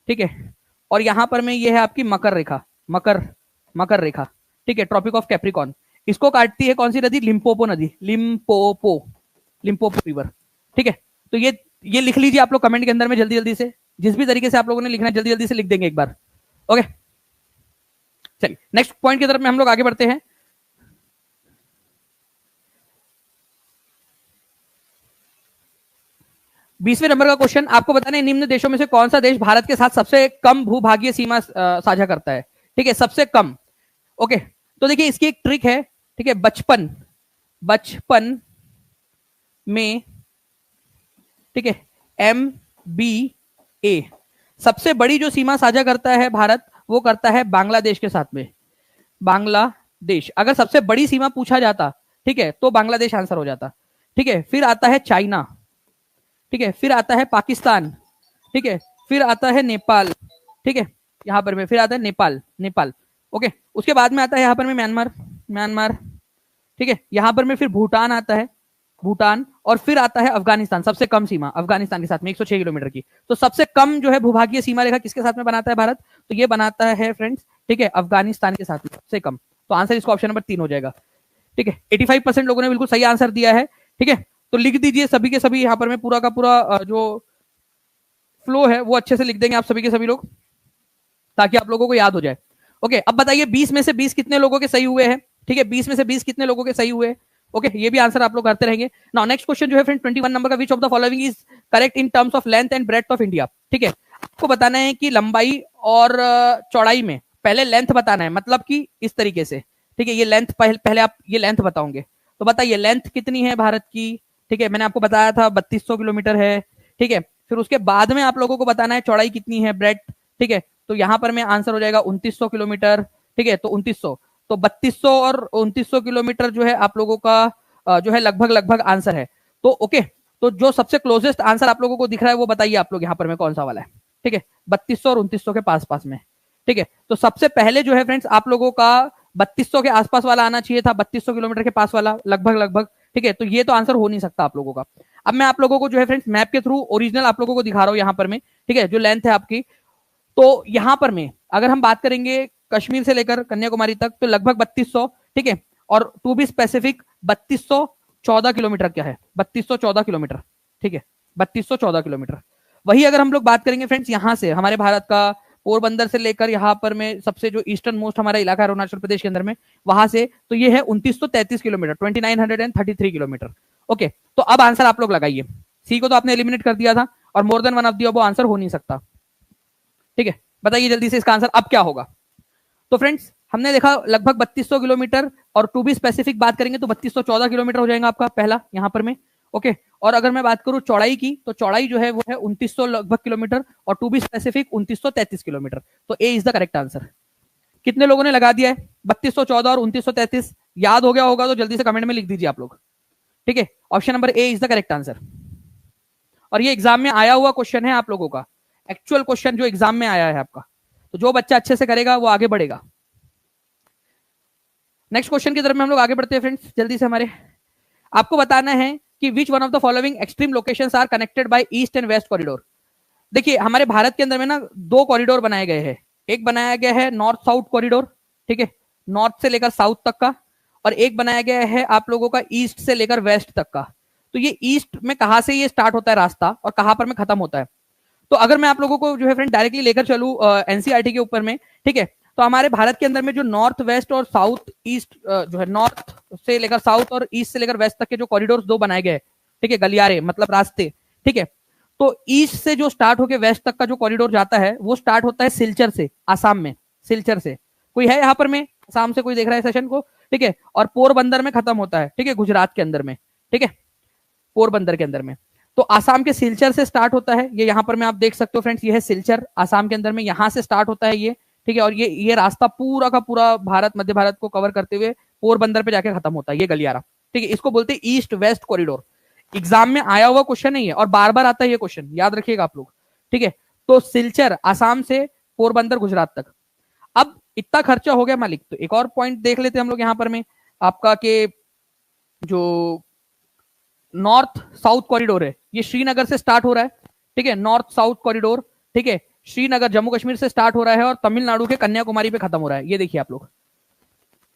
ठीक है। और यहां पर में ये है आपकी मकर रेखा, मकर मकर रेखा, ठीक है, ट्रॉपिक ऑफ कैप्रिकॉन। इसको काटती है कौन सी नदी? लिम्पोपो नदी, लिम्पोपो, लिम्पोपो रिवर, ठीक है। तो ये लिख लीजिए आप लोग कमेंट के अंदर में जल्दी जल्दी से, जिस भी तरीके से आप लोगों ने लिखना है जल्दी जल्दी से लिख देंगे एक बार। ओके, चलिए नेक्स्ट पॉइंट की तरफ में हम लोग आगे बढ़ते हैं। बीसवें नंबर का क्वेश्चन, आपको बताना है निम्न देशों में से कौन सा देश भारत के साथ सबसे कम भूभागीय सीमा साझा करता है? ठीक है, सबसे कम। ओके, तो देखिए इसकी एक ट्रिक है, ठीक है। बचपन बचपन में, ठीक है, MBA सबसे बड़ी जो सीमा साझा करता है भारत, वो करता है बांग्लादेश के साथ में, बांग्लादेश। अगर सबसे बड़ी सीमा पूछा जाता, ठीक है, तो बांग्लादेश आंसर हो जाता, ठीक है। फिर आता है चाइना, ठीक है, फिर आता है पाकिस्तान, ठीक है, फिर आता है नेपाल, ठीक है, यहां पर में फिर आता है नेपाल, नेपाल। ओके, उसके बाद में आता है यहां पर में म्यांमार, म्यांमार, ठीक है, यहां पर में फिर भूटान आता है, भूटान, और फिर आता है अफगानिस्तान। सबसे कम सीमा अफगानिस्तान के साथ में 106 किलोमीटर की। तो सबसे कम जो है भूभागीय सीमा रेखा किसके साथ में बनाता है भारत? तो ये बनाता है फ्रेंड्स, ठीक है, अफगानिस्तान के साथ में सबसे कम। तो आंसर इसको ऑप्शन नंबर 3 हो जाएगा, ठीक है। 85% लोगों ने बिल्कुल सही आंसर दिया है, ठीक है। तो लिख दीजिए सभी के सभी, यहां पर में पूरा का पूरा जो फ्लो है वो अच्छे से लिख देंगे आप सभी के सभी लोग, ताकि आप लोगों को याद हो जाए। ओके, अब बताइए 20 में से 20 कितने लोगों के सही हुए हैं? ठीक है, 20 में से 20 कितने लोगों के सही हुए? ओके, ये भी आंसर आप लोग करते रहेंगे। नाउ नेक्स्ट क्वेश्चन जो है फ्रेंड 21 नंबर का, which of the following is correct in terms of length and breadth of India? ठीक है, आपको बताना है कि लंबाई और चौड़ाई में, पहले लेंथ बताना है, मतलब कि इस तरीके से, ठीक है। ये लेंथ पहले आप ये लेंथ बताओगे, तो बताइए लेंथ कितनी है भारत की? ठीक है, मैंने आपको बताया था 3200 किलोमीटर है, ठीक है। फिर उसके बाद में आप लोगों को बताना है चौड़ाई कितनी है, ब्रेड्थ, ठीक है। तो यहां पर में आंसर हो जाएगा 2900 किलोमीटर, ठीक है। तो 2900, तो 3200 और 2900 किलोमीटर जो है आप लोगों का जो है लगभग लगभग आंसर है। तो ओके, तो जो सबसे क्लोजेस्ट आंसर आप लोगों को दिख रहा है वो बताइए आप लोग यहाँ पर में कौन सा वाला है, ठीक है। 3200 और 2900 के पास पास में, ठीक है। तो सबसे पहले जो है फ्रेंड्स आप लोगों का 3200 के आसपास वाला आना चाहिए था, 3200 किलोमीटर के पास वाला लगभग लगभग, ठीक है। तो ये तो आंसर हो नहीं सकता आप लोगों का। अब मैं आप लोगों को जो है फ्रेंड्स मैप के थ्रू ओरिजिनल आप लोगों को दिखा रहा हूं यहाँ पर में, ठीक है, जो लेंथ है आपकी। तो यहां पर में अगर हम बात करेंगे कश्मीर से लेकर कन्याकुमारी तक, तो लगभग 3200, ठीक है। और टू बी स्पेसिफिक 3214 किलोमीटर क्या है, 3214 किलोमीटर, ठीक है, 3214 किलोमीटर। वही अगर हम लोग बात करेंगे फ्रेंड्स यहां से, हमारे भारत का पोरबंदर से लेकर यहाँ पर में सबसे जो ईस्टर्न मोस्ट हमारा इलाका है अरुणाचल प्रदेश के अंदर में, वहां से, तो ये है 2933 किलोमीटर, 2933 किलोमीटर। ओके, तो अब आंसर आप लोग लगाइए। सी को तो आपने एलिमिनेट कर दिया था, और more than one of the वो आंसर हो नहीं सकता, ठीक है। बताइए जल्दी से इसका आंसर अब क्या होगा? तो फ्रेंड्स हमने देखा लगभग 3200 किलोमीटर, और टू बी स्पेसिफिक बात करेंगे तो 3214 किलोमीटर हो जाएगा आपका पहला यहां पर में। ओके, और अगर मैं बात करूं चौड़ाई की, तो चौड़ाई जो है वो है 2900 लगभग किलोमीटर, और टू बी स्पेसिफिक 2933 किलोमीटर। तो ए इज द करेक्ट आंसर। कितने लोगों ने लगा दिया है? 3214 और 2933 याद हो गया होगा तो जल्दी से कमेंट में लिख दीजिए आप लोग, ठीक है। Option number A is the correct answer. और ये एग्जाम में आया हुआ क्वेश्चन है आप लोगों का, एक्चुअल क्वेश्चन जो एग्जाम में आया है आपका। तो जो बच्चा अच्छे से करेगा वो आगे बढ़ेगा। नेक्स्ट क्वेश्चन की तरफ में हम लोग आगे बढ़ते हैं फ्रेंड्स जल्दी से। हमारे आपको बताना है कि which one of the following extreme locations are connected by east and west corridor. देखिए हमारे भारत के अंदर में ना 2 कॉरिडोर बनाए गए हैं। एक बनाया गया है नॉर्थ साउथ कॉरिडोर, ठीक है, नॉर्थ से लेकर साउथ तक का, और एक बनाया गया है आप लोगों का ईस्ट से लेकर वेस्ट तक का। तो ये ईस्ट में कहां से ये स्टार्ट होता है रास्ता, और कहां पर में खत्म होता है? तो अगर मैं आप लोगों को जो है फ्रेंड डायरेक्टली लेकर चलूं एनसीईआरटी के ऊपर में, ठीक है, तो हमारे भारत के अंदर में जो नॉर्थ वेस्ट और साउथ ईस्ट जो है, नॉर्थ से लेकर साउथ और ईस्ट से लेकर वेस्ट तक के जो कॉरिडोर 2 बनाए गए, ठीक है, गलियारे मतलब रास्ते, ठीक है। तो ईस्ट से जो स्टार्ट होकर वेस्ट तक का जो कॉरिडोर जाता है वो स्टार्ट होता है सिलचर से, आसाम में, सिलचर से। कोई है यहाँ पर में आसाम से कोई देख रहा है सेशन को, ठीक है, और पोरबंदर में खत्म होता है, ठीक है, गुजरात के अंदर में, ठीक है, पोरबंदर के अंदर में। तो आसाम के सिलचर से स्टार्ट होता है, ये यहां पर में आप देख सकते हो फ्रेंड्स, ये है सिलचर आसाम के अंदर में, यहां से स्टार्ट होता है ये, ठीक है। और ये रास्ता पूरा का पूरा भारत, मध्य भारत को कवर करते हुए पोरबंदर पे जाके खत्म होता है ये गलियारा, ठीक है। इसको बोलते हैं ईस्ट वेस्ट कॉरिडोर। एग्जाम में आया हुआ क्वेश्चन नहीं है और बार बार आता है ये क्वेश्चन, याद रखिएगा आप लोग, ठीक है। तो सिलचर आसाम से पोरबंदर गुजरात तक। अब इतना खर्चा हो गया मालिक, तो एक और पॉइंट देख लेते हैं हम लोग यहां पर में आपका के जो नॉर्थ साउथ कॉरिडोर है, ये श्रीनगर से स्टार्ट हो रहा है, ठीक है, नॉर्थ साउथ कॉरिडोर, ठीक है। श्रीनगर जम्मू कश्मीर से स्टार्ट हो रहा है और तमिलनाडु के कन्याकुमारी पे खत्म हो रहा है, ये देखिए आप लोग,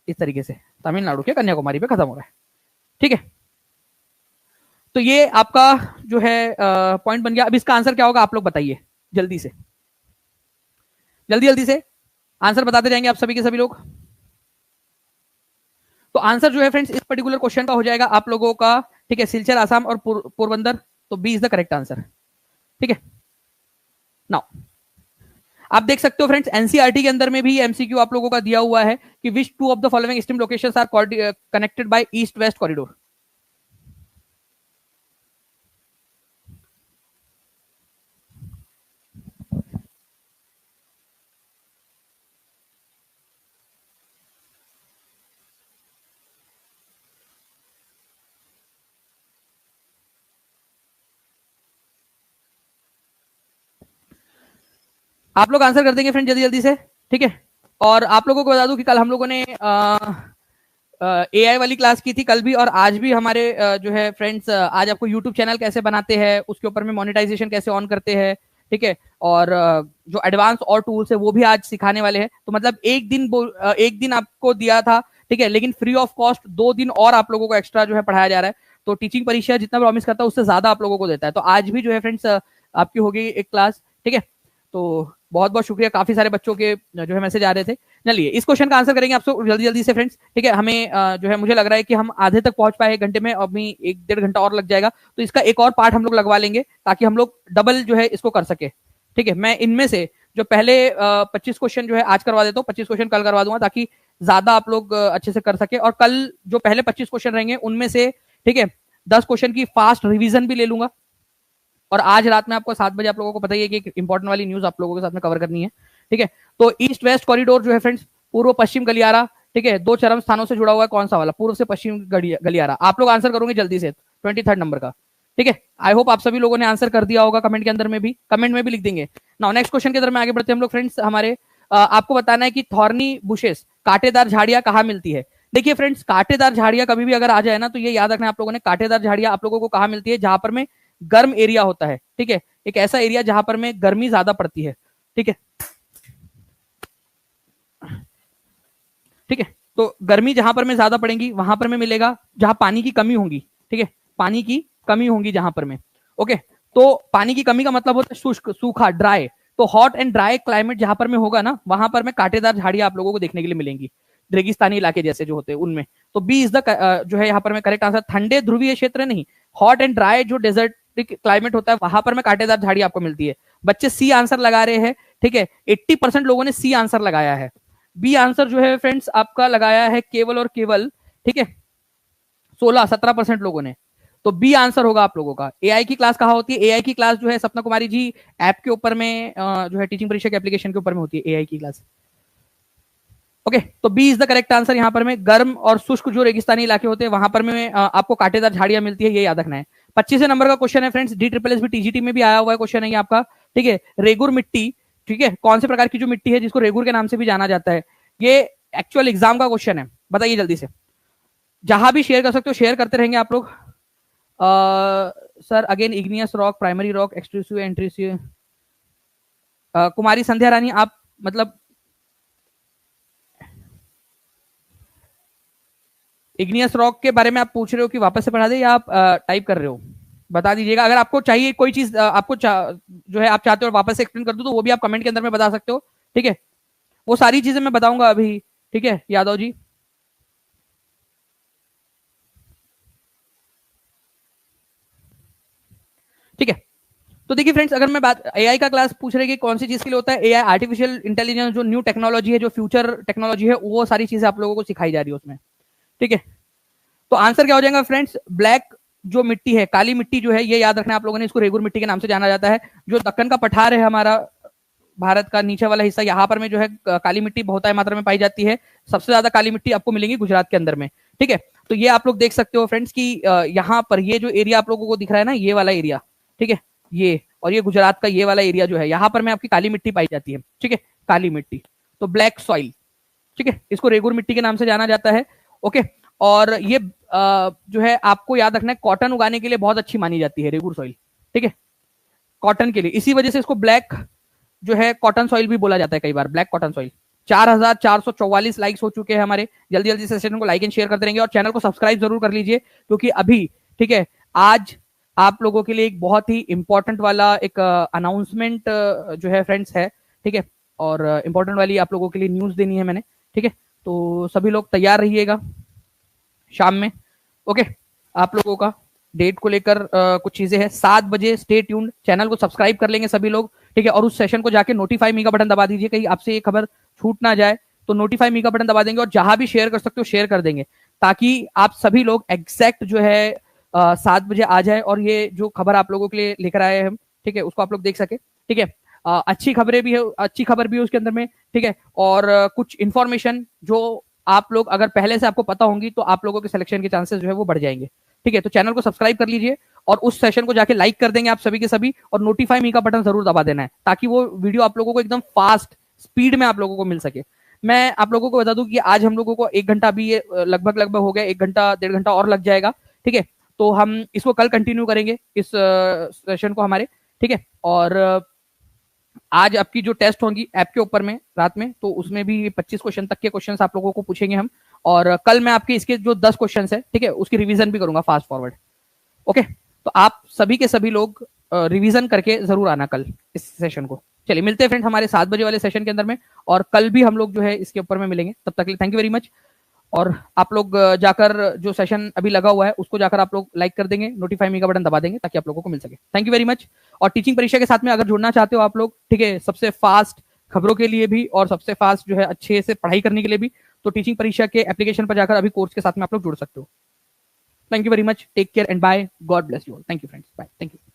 इस तरीके से तमिलनाडु के कन्याकुमारी पे खत्म हो रहा है, ठीक है। तो ये आपका जो है पॉइंट बन गया। अब इसका आंसर क्या होगा आप लोग बताइए जल्दी से, जल्दी जल्दी से आंसर बताते जाएंगे आप सभी के सभी लोग। तो आंसर जो है फ्रेंड्स इस पर्टिकुलर क्वेश्चन का हो जाएगा आप लोगों का, ठीक है, सिलचर आसाम और पोरबंदर, तो B is the correct answer, ठीक है। नाउ आप देख सकते हो फ्रेंड्स एनसीईआरटी के अंदर में भी एमसीक्यू आप लोगों का दिया हुआ है कि which two of the following stream locations are connected by east west corridor. आप लोग आंसर कर देंगे फ्रेंड जल्दी जल्दी से, ठीक है। और आप लोगों को बता दूं कि कल हम लोगों ने एआई वाली क्लास की थी कल भी, और आज भी हमारे जो है फ्रेंड्स आज आपको यूट्यूब चैनल कैसे बनाते हैं, उसके ऊपर में मोनेटाइजेशन कैसे ऑन करते हैं, ठीक है। और जो एडवांस और टूल्स है वो भी आज सिखाने वाले हैं। तो मतलब एक दिन आपको दिया था, ठीक है, लेकिन फ्री ऑफ कॉस्ट 2 दिन और आप लोगों को एक्स्ट्रा जो है पढ़ाया जा रहा है। तो टीचिंग परीक्षा जितना प्रॉमिस करता है उससे ज्यादा आप लोगों को देता है। तो आज भी जो है फ्रेंड्स आपकी होगी एक क्लास, ठीक है। तो बहुत बहुत शुक्रिया, काफी सारे बच्चों के जो है मैसेज आ रहे थे। चलिए इस क्वेश्चन का आंसर करेंगे आप सब जल्दी जल्दी से फ्रेंड्स, ठीक है। हमें जो है मुझे लग रहा है कि हम आधे तक पहुंच पाए 1 घंटे में, अभी 1-1.5 घंटा और लग जाएगा। तो इसका एक और पार्ट हम लोग लगवा लेंगे ताकि हम लोग डबल जो है इसको कर सके, ठीक है। मैं इनमें से जो पहले 25 क्वेश्चन जो है आज करवा देता हूँ, 25 क्वेश्चन कल करवा दूंगा ताकि ज्यादा आप लोग अच्छे से कर सके। और कल जो पहले 25 क्वेश्चन रहेंगे उनमें से, ठीक है, 10 क्वेश्चन की फास्ट रिवीजन भी ले लूंगा। और आज रात में आपको 7 बजे आप लोगों को पता ही है कि एक इंपॉर्टेंट वाली न्यूज आप लोगों के साथ में कवर करनी है, ठीक है। तो ईस्ट वेस्ट कॉरिडोर जो है फ्रेंड्स, पूर्व पश्चिम गलियारा, ठीक है, 2 चरम स्थानों से जुड़ा हुआ है, कौन सा वाला, पूर्व से पश्चिम गलियारा। आप लोग आंसर करोगे जल्दी से 23rd नंबर का, ठीक है। आई होप आप सभी लोगों ने आंसर कर दिया होगा, कमेंट के अंदर में भी, कमेंट में भी लिख देंगे। नाउ नेक्स्ट क्वेश्चन के अंदर में आगे बढ़ते हैं हम लोग फ्रेंड्स। हमारे आपको बताना है कि थॉर्नी बुशेस, कांटेदार झाड़ियां कहाँ मिलती है। देखिए फ्रेंड्स, कांटेदार झाड़ियां कभी भी अगर आ जाए ना तो ये याद रखना आप लोगों ने, कांटेदार झाड़ियां आप लोगों को कहाँ मिलती है, जहां पर में गर्म एरिया होता है, ठीक है, एक ऐसा एरिया जहां पर में गर्मी ज्यादा पड़ती है, ठीक है, ठीक है। तो गर्मी जहां पर में ज्यादा पड़ेगी वहां पर में मिलेगा, जहां पानी की कमी होगी, ठीक है, पानी की कमी होगी जहां पर में, ओके। तो पानी की कमी का मतलब होता है शुष्क, सूखा, ड्राई। तो हॉट एंड ड्राई क्लाइमेट जहां पर में होगा ना, वहां पर में कांटेदार झाड़ियां आप लोगों को देखने के लिए मिलेंगी, रेगिस्तानी इलाके जैसे जो होते हैं उनमें। तो बी इज द जो है यहाँ पर में करेक्ट आंसर। ठंडे ध्रुवीय क्षेत्र नहीं, हॉट एंड ड्राई जो डेजर्ट क्लाइमेट होता है वहां पर में कांटेदार झाड़ी आपको मिलती है। बच्चे सी आंसर लगा रहे हैं, ठीक है, 80% लोगों ने सी आंसर लगाया है। बी आंसर जो है फ्रेंड्स आपका लगाया है केवल और केवल, ठीक है, 17% लोगों ने। तो बी आंसर होगा आप लोगों का। एआई की क्लास कहाँ होती है, एआई की क्लास जो है सपना कुमारी जी ऐप के ऊपर में जो है टीचिंग परीक्षा के एप्लीकेशन के ऊपर में होती है एआई की क्लास, ओके। तो B is the correct answer. यहाँ पर में गर्म और शुष्क जो रेगिस्तानी इलाके होते हैं वहां पर में आपको कांटेदार झाड़ियां मिलती है, ये याद रखना है। 25 नंबर का क्वेश्चन है फ्रेंड्स, DSSS टीजीटी में भी आया हुआ है क्वेश्चन है ये आपका, ठीक है। रेगुर मिट्टी, ठीक है, कौन से प्रकार की जो मिट्टी है जिसको रेगुर के नाम से भी जाना जाता है, ये एक्चुअल एग्जाम का क्वेश्चन है, बताइए जल्दी से। जहां भी शेयर कर सकते हो शेयर करते रहेंगे आप लोग। Sir again igneous rock, primary rock, extrusive, intrusive. Kumari Sandhya Rani, आप मतलब इग्नियस रॉक के बारे में आप पूछ रहे हो कि वापस से पढ़ा दे या आप टाइप कर रहे हो, बता दीजिएगा। अगर आपको चाहिए कोई चीज आपको जो है आप चाहते हो वापस से एक्सप्लेन कर दूं तो वो भी आप कमेंट के अंदर में बता सकते हो, ठीक है। वो सारी चीजें मैं बताऊंगा अभी, ठीक है यादव जी। ठीक है, तो देखिए फ्रेंड्स, अगर मैं बात एआई का क्लास पूछ रहे कि कौन सी चीज के लिए होता है, एआई आर्टिफिशियल इंटेलिजेंस जो न्यू टेक्नोलॉजी है, जो फ्यूचर टेक्नोलॉजी है, वो सारी चीजें आप लोगों को सिखाई जा रही है उसमें, ठीक है। तो आंसर क्या हो जाएगा फ्रेंड्स, ब्लैक जो मिट्टी है, काली मिट्टी जो है, ये याद रखना आप लोगों ने, इसको रेगुर मिट्टी के नाम से जाना जाता है। जो दक्कन का पठार है हमारा भारत का नीचे वाला हिस्सा, यहाँ पर में जो है काली मिट्टी बहुत मात्रा में पाई जाती है। सबसे ज्यादा काली मिट्टी आपको मिलेंगी गुजरात के अंदर में, ठीक है। तो ये आप लोग देख सकते हो फ्रेंड्स कि यहाँ पर ये जो एरिया आप लोगों को दिख रहा है ना, ये वाला एरिया, ठीक है, ये, और ये गुजरात का ये वाला एरिया जो है, यहाँ पर में आपकी काली मिट्टी पाई जाती है, ठीक है, काली मिट्टी, तो ब्लैक सॉइल, ठीक है, इसको रेगुर मिट्टी के नाम से जाना जाता है। ओके, और ये जो है आपको याद रखना है, कॉटन उगाने के लिए बहुत अच्छी मानी जाती है रेगुर सॉइल, ठीक है, कॉटन के लिए, इसी वजह से इसको ब्लैक जो है कॉटन सॉइल भी बोला जाता है कई बार, ब्लैक कॉटन सॉइल। 4444 लाइक्स हो चुके हैं हमारे, जल्दी जल्दी से सेशन को लाइक एंड शेयर करते रहेंगे और चैनल को सब्सक्राइब जरूर कर लीजिए, क्योंकि अभी, ठीक है, आज आप लोगों के लिए एक बहुत ही इंपॉर्टेंट वाला एक अनाउंसमेंट जो है फ्रेंड्स है, ठीक है, और इंपॉर्टेंट वाली आप लोगों के लिए न्यूज देनी है मैंने, ठीक है। तो सभी लोग तैयार रहिएगा शाम में, ओके। आप लोगों का डेट को लेकर कुछ चीजें हैं, 7 बजे स्टे ट्यून्ड, चैनल को सब्सक्राइब कर लेंगे सभी लोग, ठीक है, और उस सेशन को जाके नोटिफाई मी का बटन दबा दीजिए, कहीं आपसे ये खबर छूट ना जाए, तो नोटिफाई मी का बटन दबा देंगे और जहां भी शेयर कर सकते हो शेयर कर देंगे, ताकि आप सभी लोग एग्जैक्ट जो है 7 बजे आ जाए और ये जो खबर आप लोगों के लिए लेकर आए हैं हम, ठीक है, उसको आप लोग देख सके, ठीक है। अच्छी खबरें भी है, अच्छी खबर भी है उसके अंदर में, ठीक है, और कुछ इंफॉर्मेशन जो आप लोग अगर पहले से आपको पता होंगी तो आप लोगों के सिलेक्शन के चांसेस जो है वो बढ़ जाएंगे, ठीक है। तो चैनल को सब्सक्राइब कर लीजिए और उस सेशन को जाके लाइक कर देंगे आप सभी के सभी, और नोटिफाई मी का बटन जरूर दबा देना है, ताकि वो वीडियो आप लोगों को एकदम फास्ट स्पीड में आप लोगों को मिल सके। मैं आप लोगों को बता दूं कि आज हम लोगों को 1 घंटा भी ये लगभग हो गया, 1 घंटा 1.5 घंटा और लग जाएगा, ठीक है। तो हम इसको कल कंटिन्यू करेंगे इस सेशन को हमारे, ठीक है। और आज आपकी जो टेस्ट होंगी ऐप के ऊपर में रात में, तो उसमें भी 25 क्वेश्चन तक के क्वेश्चंस आप लोगों को पूछेंगे हम, और कल मैं आपके इसके जो 10 क्वेश्चंस है, ठीक है, उसकी रिवीजन भी करूंगा फास्ट फॉरवर्ड, ओके। तो आप सभी के सभी लोग रिवीजन करके जरूर आना कल इस सेशन को। चलिए मिलते हैं फ्रेंड्स हमारे 7 बजे वाले सेशन के अंदर में, और कल भी हम लोग जो है इसके ऊपर में मिलेंगे। तब तक के लिए थैंक यू वेरी मच, और आप लोग जाकर जो सेशन अभी लगा हुआ है उसको जाकर आप लोग लाइक कर देंगे, नोटिफाई मी का बटन दबा देंगे, ताकि आप लोगों को मिल सके। Thank you very much. और टीचिंग परीक्षा के साथ में अगर जुड़ना चाहते हो आप लोग, ठीक है, सबसे फास्ट खबरों के लिए भी और सबसे फास्ट जो है अच्छे से पढ़ाई करने के लिए भी, तो टीचिंग परीक्षा के एप्लीकेशन पर जाकर अभी कोर्स के साथ में आप लोग जुड़ सकते हो। Thank you very much, take care and bye, God bless you all. Thank you friends, bye, thank you.